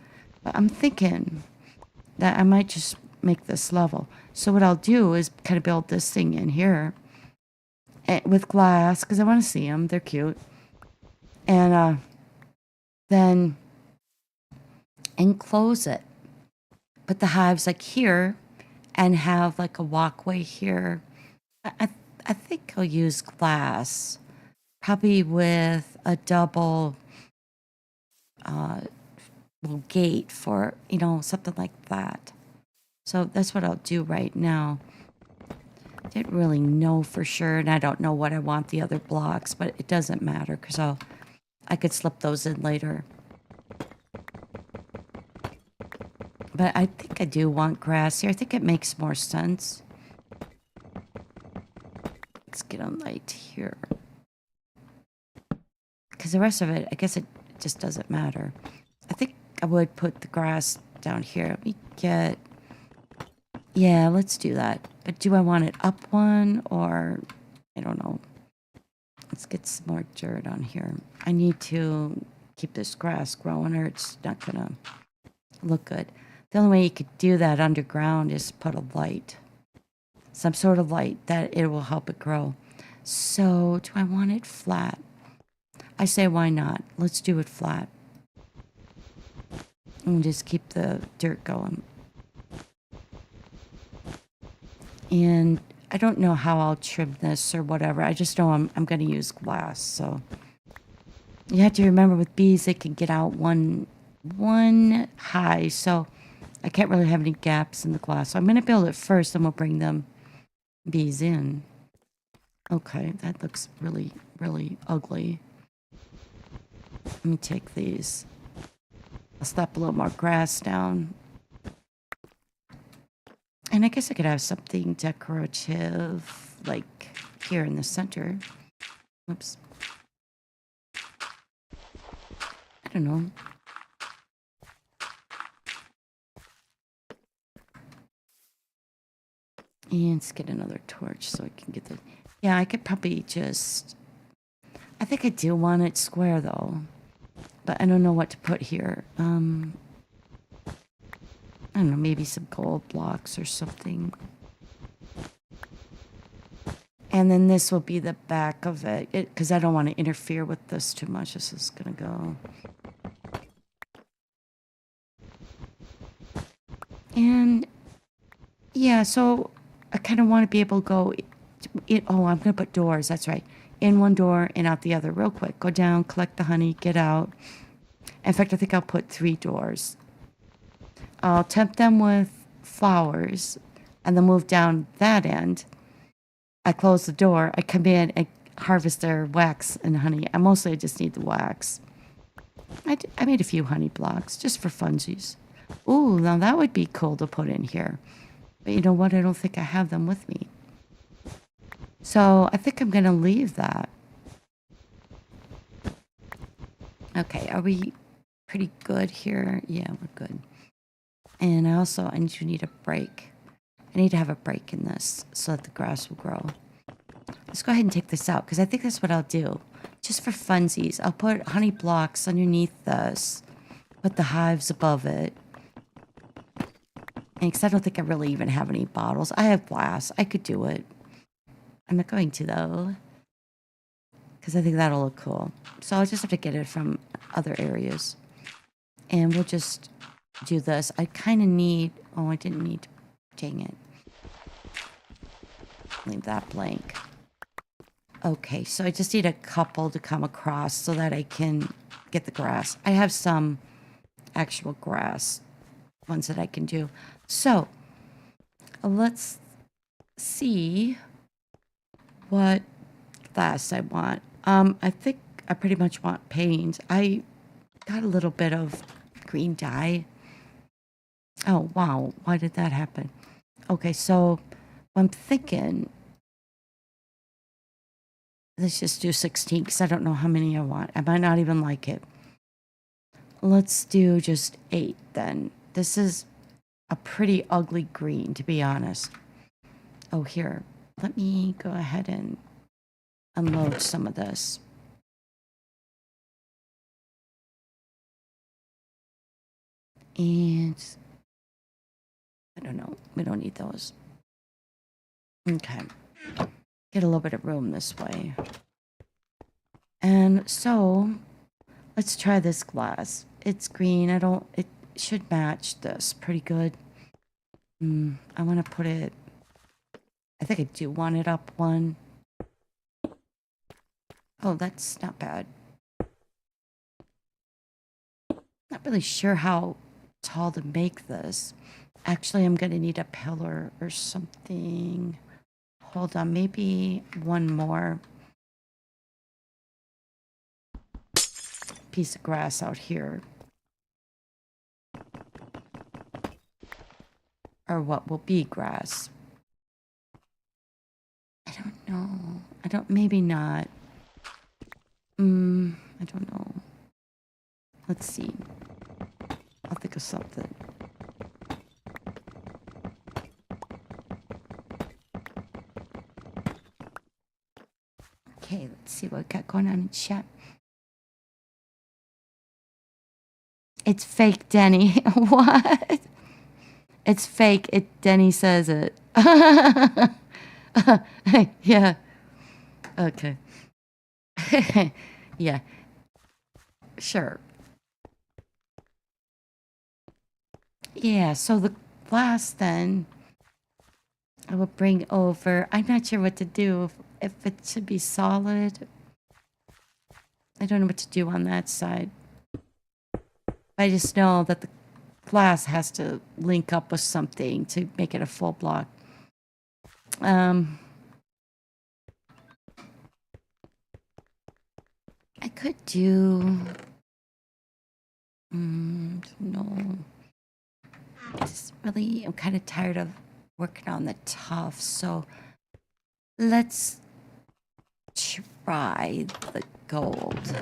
But I'm thinking that I might just make this level. So what I'll do is kind of build this thing in here with glass because I want to see them. They're cute. And then enclose it. Put the hives like here and have like a walkway here. I think I'll use glass, probably with a double gate for, you know, something like that. So that's what I'll do right now. Didn't really know for sure, and I don't know what I want the other blocks, but it doesn't matter because I could slip those in later. But I think I do want grass here. I think it makes more sense. Let's get a light here. Because the rest of it, I guess it just doesn't matter. I think I would put the grass down here. Let me get... Yeah, let's do that. But do I want it up one or... I don't know. Let's get some more dirt on here. I need to keep this grass growing or it's not going to look good. The only way you could do that underground is put a light. Some sort of light that it will help it grow. So, do I want it flat? I say why not? Let's do it flat. And just keep the dirt going. And I don't know how I'll trim this or whatever. I just know I'm going to use glass. So, you have to remember with bees, they can get out one high. So, I can't really have any gaps in the glass. So I'm going to build it first, and we'll bring them bees in. Okay, that looks really, really ugly. Let me take these. I'll slap a little more grass down. And I guess I could have something decorative, like here in the center. Oops. I don't know. And let's get another torch so I can get the... Yeah, I could probably just... I think I do want it square, though. But I don't know what to put here. I don't know, maybe some gold blocks or something. And then this will be the back of it. Because I don't want to interfere with this too much. This is going to go... And... Yeah, so... I kind of want to be able to go... oh, I'm going to put doors. That's right. In one door and out the other real quick. Go down, collect the honey, get out. In fact, I think I'll put 3 doors. I'll tempt them with flowers and then move down that end. I close the door. I come in and harvest their wax and honey. I mostly just need the wax. I made a few honey blocks just for funsies. Ooh, now that would be cool to put in here. But you know what? I don't think I have them with me. So I think I'm going to leave that. Okay, are we pretty good here? Yeah, we're good. And I need a break. I need to have a break in this so that the grass will grow. Let's go ahead and take this out because I think that's what I'll do. Just for funsies. I'll put honey blocks underneath this. Put the hives above it. And because I don't think I really even have any bottles. I have glass. I could do it. I'm not going to though. Because I think that'll look cool. So I'll just have to get it from other areas. And we'll just do this. I kind of need... Oh, I didn't need... Dang it. Leave that blank. Okay, so I just need a couple to come across so that I can get the grass. I have some actual grass ones that I can do. So, let's see what glass I want. I think I pretty much want paint. I got a little bit of green dye. Oh, wow. Why did that happen? Okay, so I'm thinking... Let's just do 16 because I don't know how many I want. I might not even like it. Let's do just 8 then. This is a pretty ugly green, to be honest. Oh, here. Let me go ahead and unload some of this. And I don't know. We don't need those. Okay. Get a little bit of room this way. And so, let's try this glass. It's green. It should match this pretty good. I want to put it, I think I do want it up one. Oh, that's not bad. Not really sure how tall to make this. Actually, I'm going to need a pillar or something. Hold on, maybe one more piece of grass out here. Or what will be grass. I don't know. Maybe not. I don't know. Let's see. I'll think of something. Okay, let's see what we got going on in chat. It's fake, Denny. What? It's fake. Denny says it. Yeah. Okay. Yeah. Sure. Yeah, so the glass then I will bring over. I'm not sure what to do. If it should be solid. I don't know what to do on that side. I just know that the glass has to link up with something to make it a full block. I could do... no. I'm kind of tired of working on the tufts, so let's try the gold.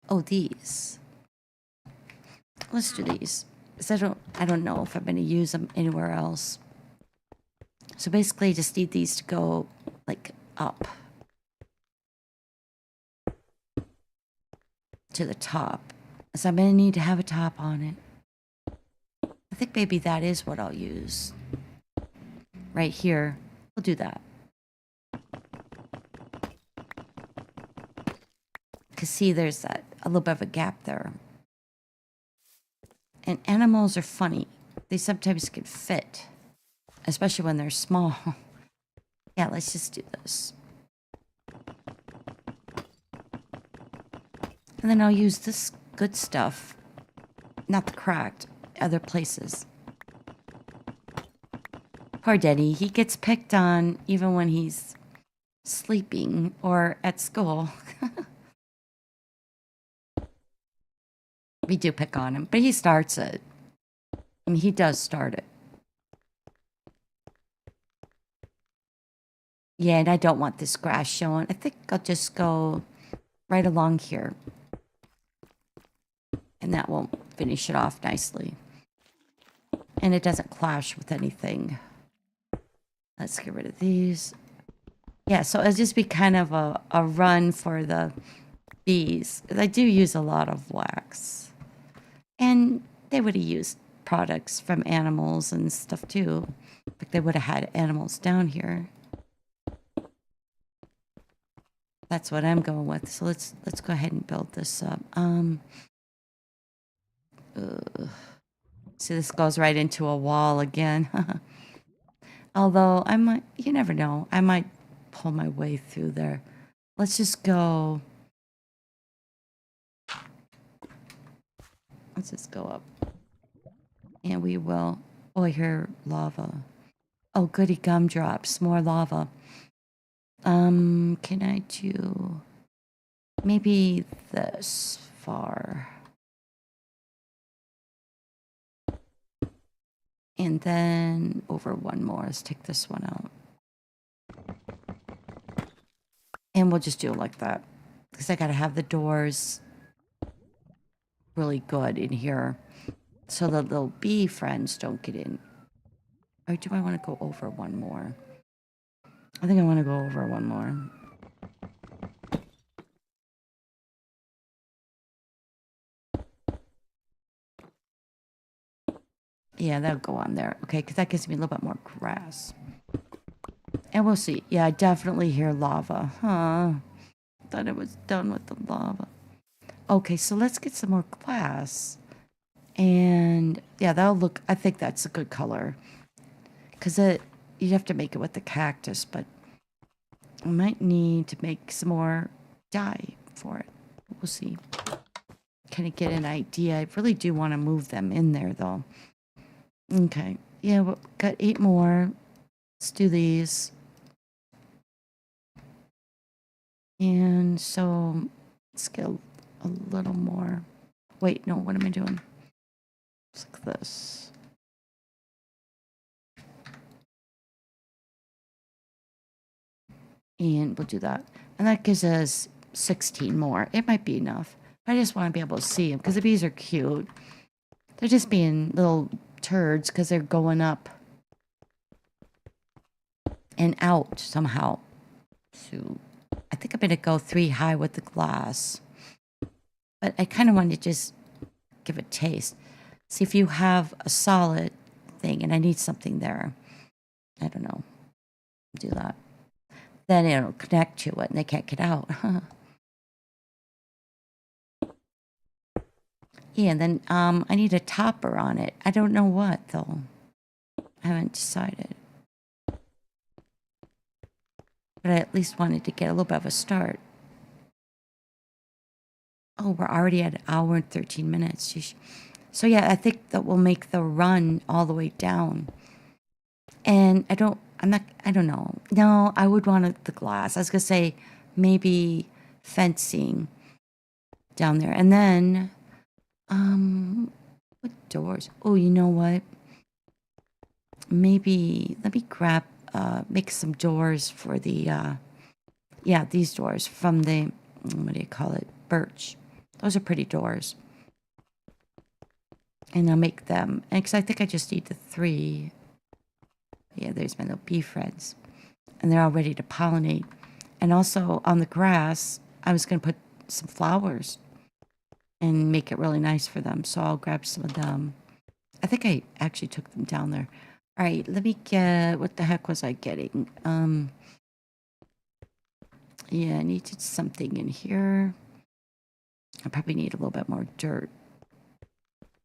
Oh, these. Let's do these. Because I don't know if I'm going to use them anywhere else. So basically, I just need these to go, like, up. To the top. So I'm going to need to have a top on it. I think maybe that is what I'll use. Right here. We'll do that. Because see, there's a little bit of a gap there. And animals are funny. They sometimes can fit. Especially when they're small. Yeah, let's just do this. And then I'll use this good stuff. Not the cracked. Other places. Poor Denny. He gets picked on even when he's sleeping or at school. We do pick on him, but he starts it. I mean, he does start it. Yeah, and I don't want this grass showing. I think I'll just go right along here. And that won't finish it off nicely. And it doesn't clash with anything. Let's get rid of these. Yeah, so it'll just be kind of a run for the bees. I do use a lot of wax. And they would have used products from animals and stuff too. Like they would have had animals down here. That's what I'm going with. So let's go ahead and build this up. See, this goes right into a wall again. Although I might, you never know. I might pull my way through there. Let's just go. Let's just go up. And we will. Oh, I hear lava. Oh, goody gumdrops. More lava. Can I do maybe this far? And then over one more. Let's take this one out. And we'll just do it like that. Because I got to have the doors really good in here. So the little bee friends don't get in. Or do I want to go over one more? I think I want to go over one more. Yeah, that'll go on there. Okay, because that gives me a little bit more grass. And we'll see. Yeah, I definitely hear lava. Huh. Thought it was done with the lava. Okay, so let's get some more glass. And yeah, that'll look, I think that's a good color. Because you have to make it with the cactus, but I might need to make some more dye for it. We'll see. Kind of get an idea. I really do want to move them in there, though. Okay. Yeah, we've got 8 more. Let's do these. And so let's get a little more. Wait, no, what am I doing? It's like this. And we'll do that. And that gives us 16 more. It might be enough. I just want to be able to see them because the bees are cute. They're just being little turds because they're going up and out somehow. So I think I'm going to go 3 high with the glass. But I kind of want to just give it a taste. See if you have a solid thing and I need something there. I don't know. Do that. Then it'll connect to it and they can't get out. Yeah, and then I need a topper on it. I don't know what though. I haven't decided. But I at least wanted to get a little bit of a start. Oh, we're already at 1 hour and 13 minutes. Sheesh. So yeah, I think that will make the run all the way down. And I don't know. No, I would want the glass. I was going to say maybe fencing down there. And then, what doors? Oh, you know what? Maybe, let me grab, make some doors for the, yeah, these doors from the, what do you call it? Birch. Those are pretty doors. And I'll make them. And because I think I just need the 3. Yeah, there's my little bee friends. And they're all ready to pollinate. And also on the grass, I was going to put some flowers and make it really nice for them. So I'll grab some of them. I think I actually took them down there. All right, let me get, what the heck was I getting? Yeah, I needed something in here. I probably need a little bit more dirt.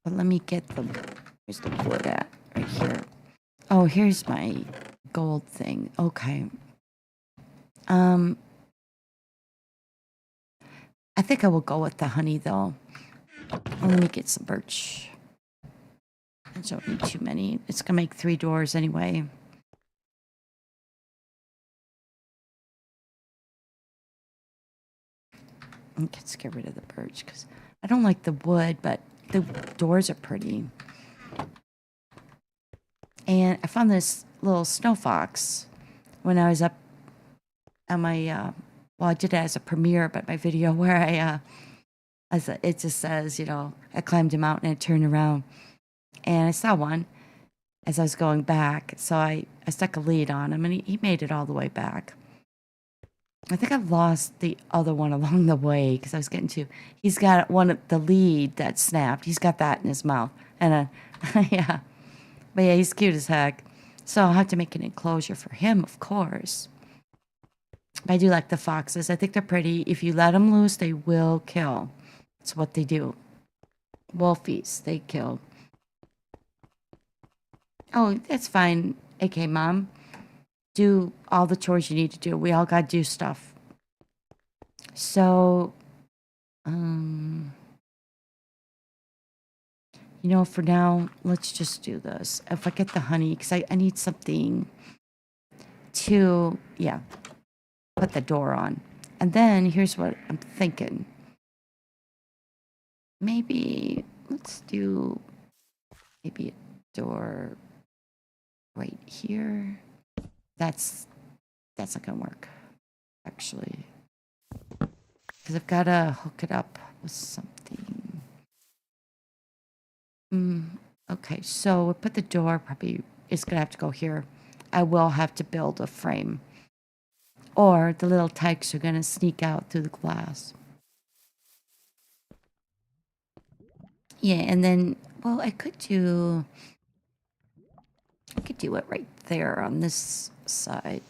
But let me get the, where's the wood at? Right here. Oh, here's my gold thing. Okay. I think I will go with the honey though. Let me get some birch. I don't need too many. It's gonna make 3 doors anyway. Let's get rid of the birch because I don't like the wood, but the doors are pretty. And I found this little snow fox when I was up on my, well, I did it as a premiere, but my video where it just says, you know, I climbed a mountain and turned around. And I saw one as I was going back. So I stuck a lead on him and he made it all the way back. I think I've lost the other one along the way because I was getting to. He's got one of the lead that snapped. He's got that in his mouth, and yeah, but yeah, he's cute as heck. So I'll have to make an enclosure for him, of course. But I do like the foxes. I think they're pretty. If you let them loose, they will kill. It's what they do. Wolfies, they kill. Oh, that's fine. AK Mom. Do all the chores you need to do. We all gotta do stuff. So, you know, for now, let's just do this. If I get the honey, because I need something to, yeah, put the door on. And then here's what I'm thinking. Maybe, let's do maybe a door right here. That's not gonna work, actually. Because I've got to hook it up with something. Okay, so we'll put the door, probably is gonna have to go here. I will have to build a frame. Or the little tykes are gonna sneak out through the glass. Yeah, and then, well, I could do it right there on this side.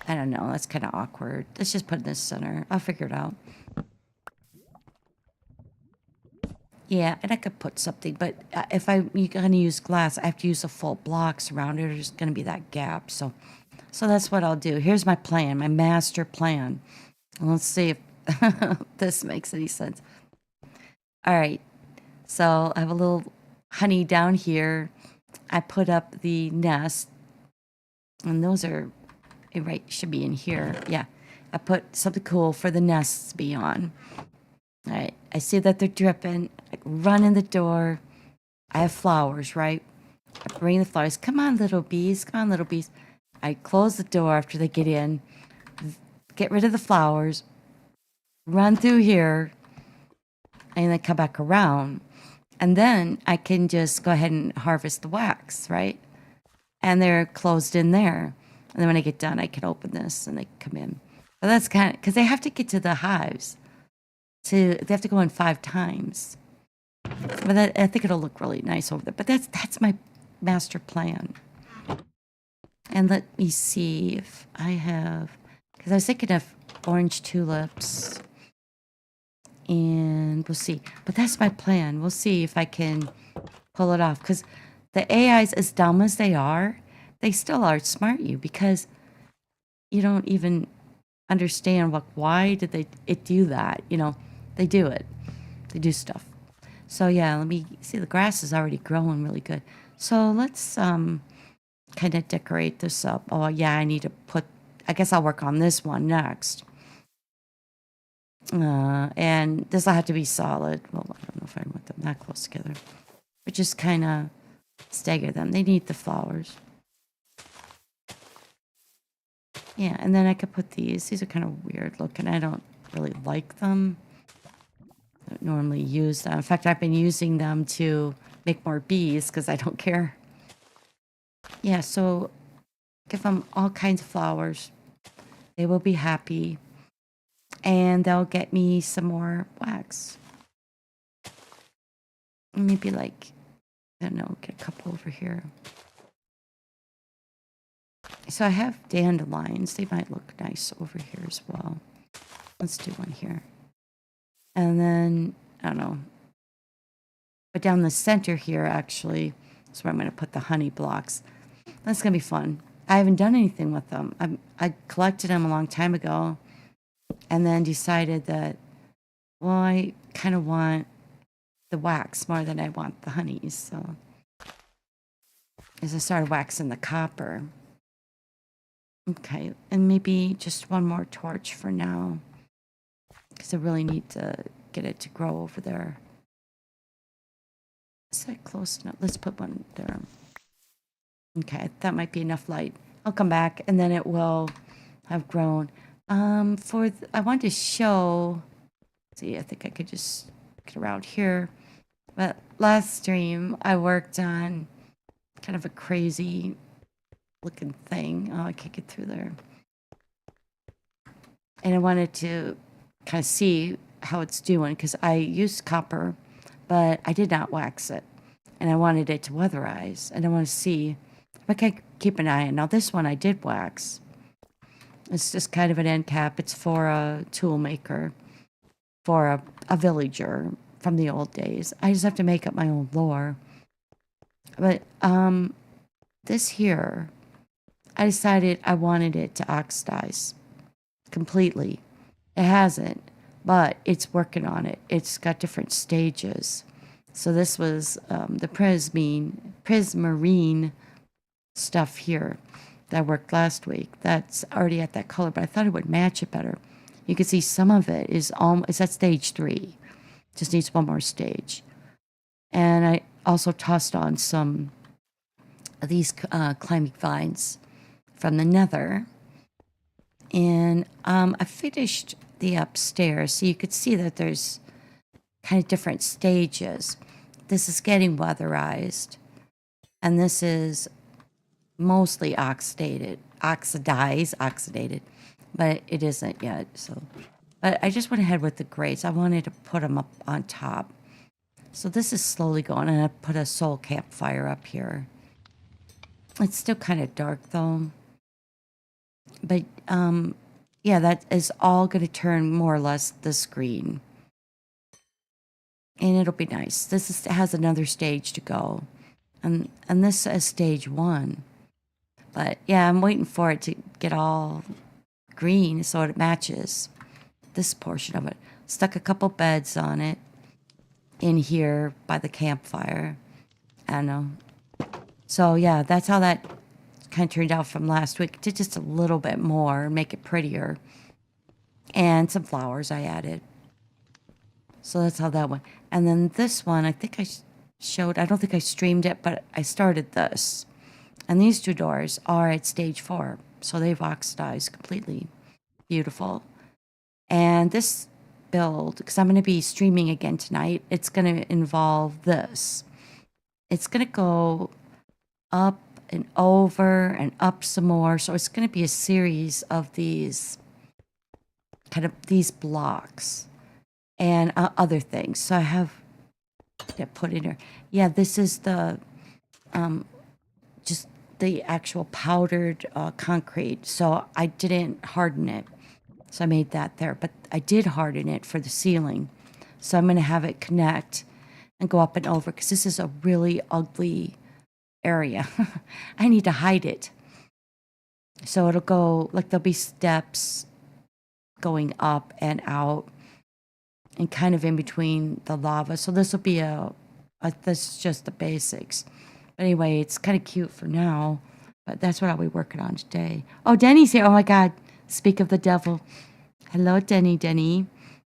I don't know, that's kind of awkward. Let's just put it in the center. I'll figure it out. Yeah, and I could put something, but if you're gonna use glass, I have to use a full blocks around it. There's gonna be that gap, so that's what I'll do. Here's my plan, my master plan. Let's see if this makes any sense. All right, so I have a little honey down here. I put up the nest, and those are right, should be in here. Yeah, I put something cool for the nests to be on. All right, I see that they're dripping. I run in the door. I have flowers, right? I bring the flowers. Come on, little bees. Come on, little bees. I close the door after they get in. Get rid of the flowers. Run through here. And then come back around. And then I can just go ahead and harvest the wax, right? And they're closed in there. And then when I get done, I can open this and they come in. But that's kind of, because they have to get to the hives. They have to go in 5 times. But I think it'll look really nice over there. But that's my master plan. And let me see if I have, because I was thinking of orange tulips. And we'll see. But that's my plan. We'll see if I can pull it off. Because the AIs, as dumb as they are, they still outsmart you because you don't even understand why did it do that. You know, they do it. They do stuff. So yeah, let me see. The grass is already growing really good. So let's kind of decorate this up. Oh yeah, I need to put. I guess I'll work on this one next. And this will have to be solid. Well, I don't know if I want them that close together, but just kind of stagger them. They need the flowers. Yeah, and then I could put these. These are kind of weird looking. I don't really like them. I don't normally use them. In fact, I've been using them to make more bees because I don't care. Yeah, so give them all kinds of flowers. They will be happy. And they'll get me some more wax. Maybe like, I don't know, get a couple over here. So I have dandelions. They might look nice over here as well. Let's do one here. And then, I don't know. But down the center here, actually, is where I'm going to put the honey blocks. That's going to be fun. I haven't done anything with them. I collected them a long time ago. And then decided that, well, I kind of want the wax more than I want the honeys. So as I started waxing the copper. Okay, and maybe just one more torch for now. Because I really need to get it to grow over there. Is that close enough? Let's put one there. Okay, that might be enough light. I'll come back and then it will have grown. I want to show, see, I think I could just get around here. But last stream, I worked on kind of a crazy looking thing. Oh, I can't get through there. and I wanted to kind of see how it's doing because I used copper, but I did not wax it, and I wanted it to weatherize, and I want to see if I can keep an eye on. Now this one I did wax. It's just kind of an end cap. It's for a tool maker, for a villager from the old days. I just have to make up my own lore. But this here, I decided I wanted it to oxidize completely. It hasn't, but it's working on it. It's got different stages. So this was the prismarine stuff here that worked last week. That's already at that color, but I thought it would match it better. You can see some of it is at stage 3. Just needs one more stage. And I also tossed on some of these climbing vines from the nether. And I finished the upstairs, so you could see that there's kind of different stages. This is getting weatherized, and this is mostly oxidated, but it isn't yet. So, but I just went ahead with the grates. I wanted to put them up on top. So this is slowly going, and I put a soul campfire up here. It's still kind of dark though. But yeah, that is all going to turn more or less the screen. And it'll be nice. This has another stage to go. And this is stage 1. But yeah, I'm waiting for it to get all green so it matches this portion of it. Stuck a couple beds on it in here by the campfire. I don't know. So yeah, that's how that kind of turned out from last week. Did just a little bit more, make it prettier. And some flowers I added. So that's how that went. And then this one, I think I showed, I don't think I streamed it, but I started this. And these 2 doors are at stage 4. So they've oxidized completely. Beautiful. And this build, because I'm going to be streaming again tonight, it's going to involve this. It's going to go up and over and up some more. So it's going to be a series of these, kind of these blocks and other things. So I have to put in here. Yeah, this is the, just the actual powdered concrete. So I didn't harden it. So I made that there, but I did harden it for the ceiling. So I'm going to have it connect and go up and over because this is a really ugly area. I need to hide it. So it'll go, like there'll be steps going up and out and kind of in between the lava. So this will be this is just the basics. But anyway, it's kind of cute for now, but that's what I'll be working on today. Oh, Denny's here. Oh my God. Speak of the devil. Hello, Denny.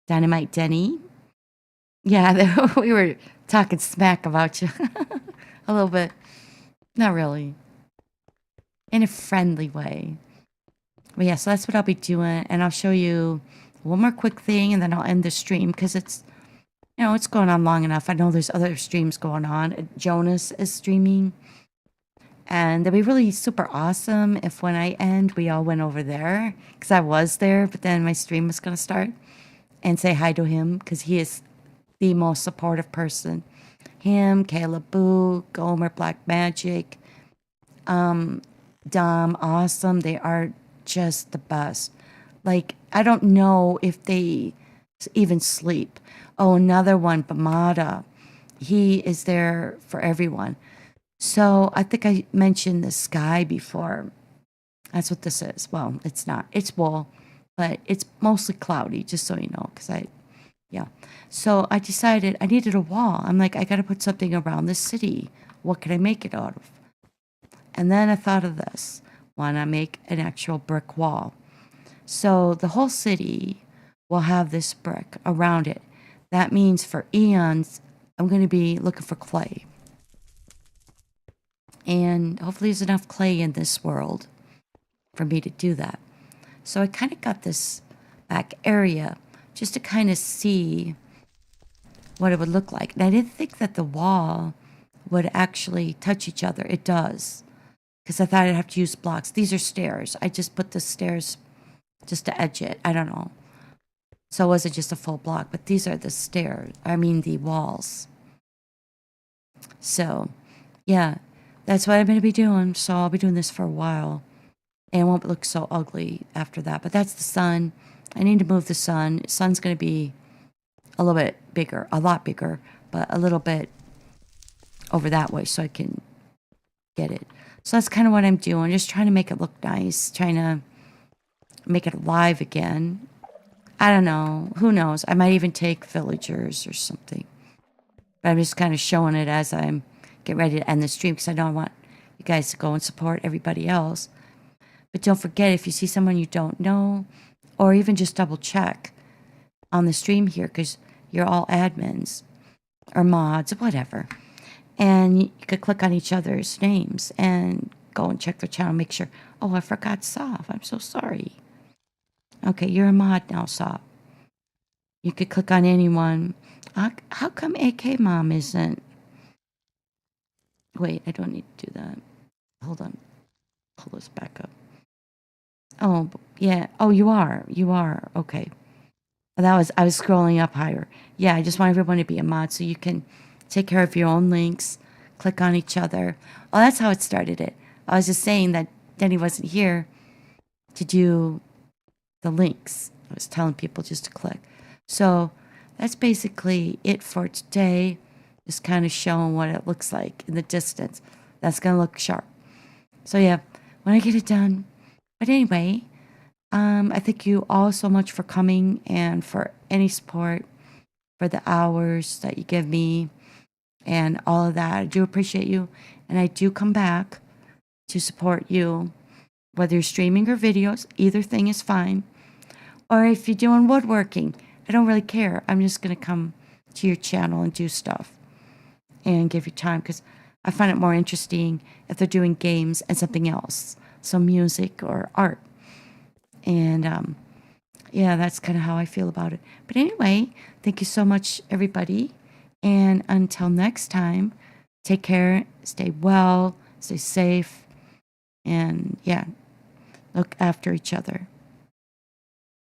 Dynamite Denny. Yeah, we were talking smack about you. A little bit. Not really. In a friendly way. But yeah, so that's what I'll be doing. And I'll show you one more quick thing and then I'll end the stream because it's, you know, it's going on long enough. I know there's other streams going on. Jonas is streaming. And it'd be really super awesome if when I end, we all went over there. Because I was there, but then my stream was going to start. And say hi to him because he is the most supportive person. Him, Caleb Boo, Gomer, Black Magic, Dom, Awesome. They are just the best. Like, I don't know if they even sleep. Oh, another one, Bamada. He is there for everyone. So I think I mentioned the sky before. That's what this is. Well, it's not. It's wool, but it's mostly cloudy, just so you know, because yeah. So I decided I needed a wall. I'm like, I got to put something around the city. What can I make it out of? And then I thought of this. Why not make an actual brick wall? So the whole city will have this brick around it. That means for eons, I'm going to be looking for clay. And hopefully there's enough clay in this world for me to do that. So I kind of got this back area just to kind of see what it would look like. And I didn't think that the wall would actually touch each other. It does. Because I thought I'd have to use blocks. These are stairs. I just put the stairs just to edge it. I don't know. So it wasn't just a full block, but these are the stairs. I mean, the walls. So, yeah, that's what I'm going to be doing. So I'll be doing this for a while. And it won't look so ugly after that. But that's the sun. I need to move the sun. Sun's going to be a little bit bigger, a lot bigger, but a little bit over that way so I can get it. So that's kind of what I'm doing. Just trying to make it look nice. Trying to make it alive again. I don't know. Who knows? I might even take villagers or something. But I'm just kind of showing it as I'm getting ready to end the stream because I don't want you guys to go and support everybody else. But don't forget, if you see someone you don't know, or even just double check on the stream here because you're all admins or mods or whatever. And you could click on each other's names and go and check their channel, make sure. Oh, I forgot Soph. I'm so sorry. Okay, you're a mod now, Soph. You could click on anyone. How come AK Mom isn't? Wait, I don't need to do that. Hold on. Pull this back up. Oh, yeah. Oh, you are. You are. Okay. I was scrolling up higher. Yeah, I just want everyone to be a mod so you can take care of your own links, click on each other. Oh, that's how it started it. I was just saying that Denny wasn't here to do the links. I was telling people just to click. So that's basically it for today. Just kind of showing what it looks like in the distance. That's going to look sharp. So yeah, when I get it done. But anyway, I thank you all so much for coming and for any support, for the hours that you give me and all of that. I do appreciate you. And I do come back to support you, whether you're streaming or videos, either thing is fine. Or if you're doing woodworking, I don't really care. I'm just going to come to your channel and do stuff and give you time because I find it more interesting if they're doing games and something else. So music or art. And yeah, that's kind of how I feel about it. But anyway, thank you so much, everybody. And until next time, take care, stay well, stay safe, and yeah, look after each other.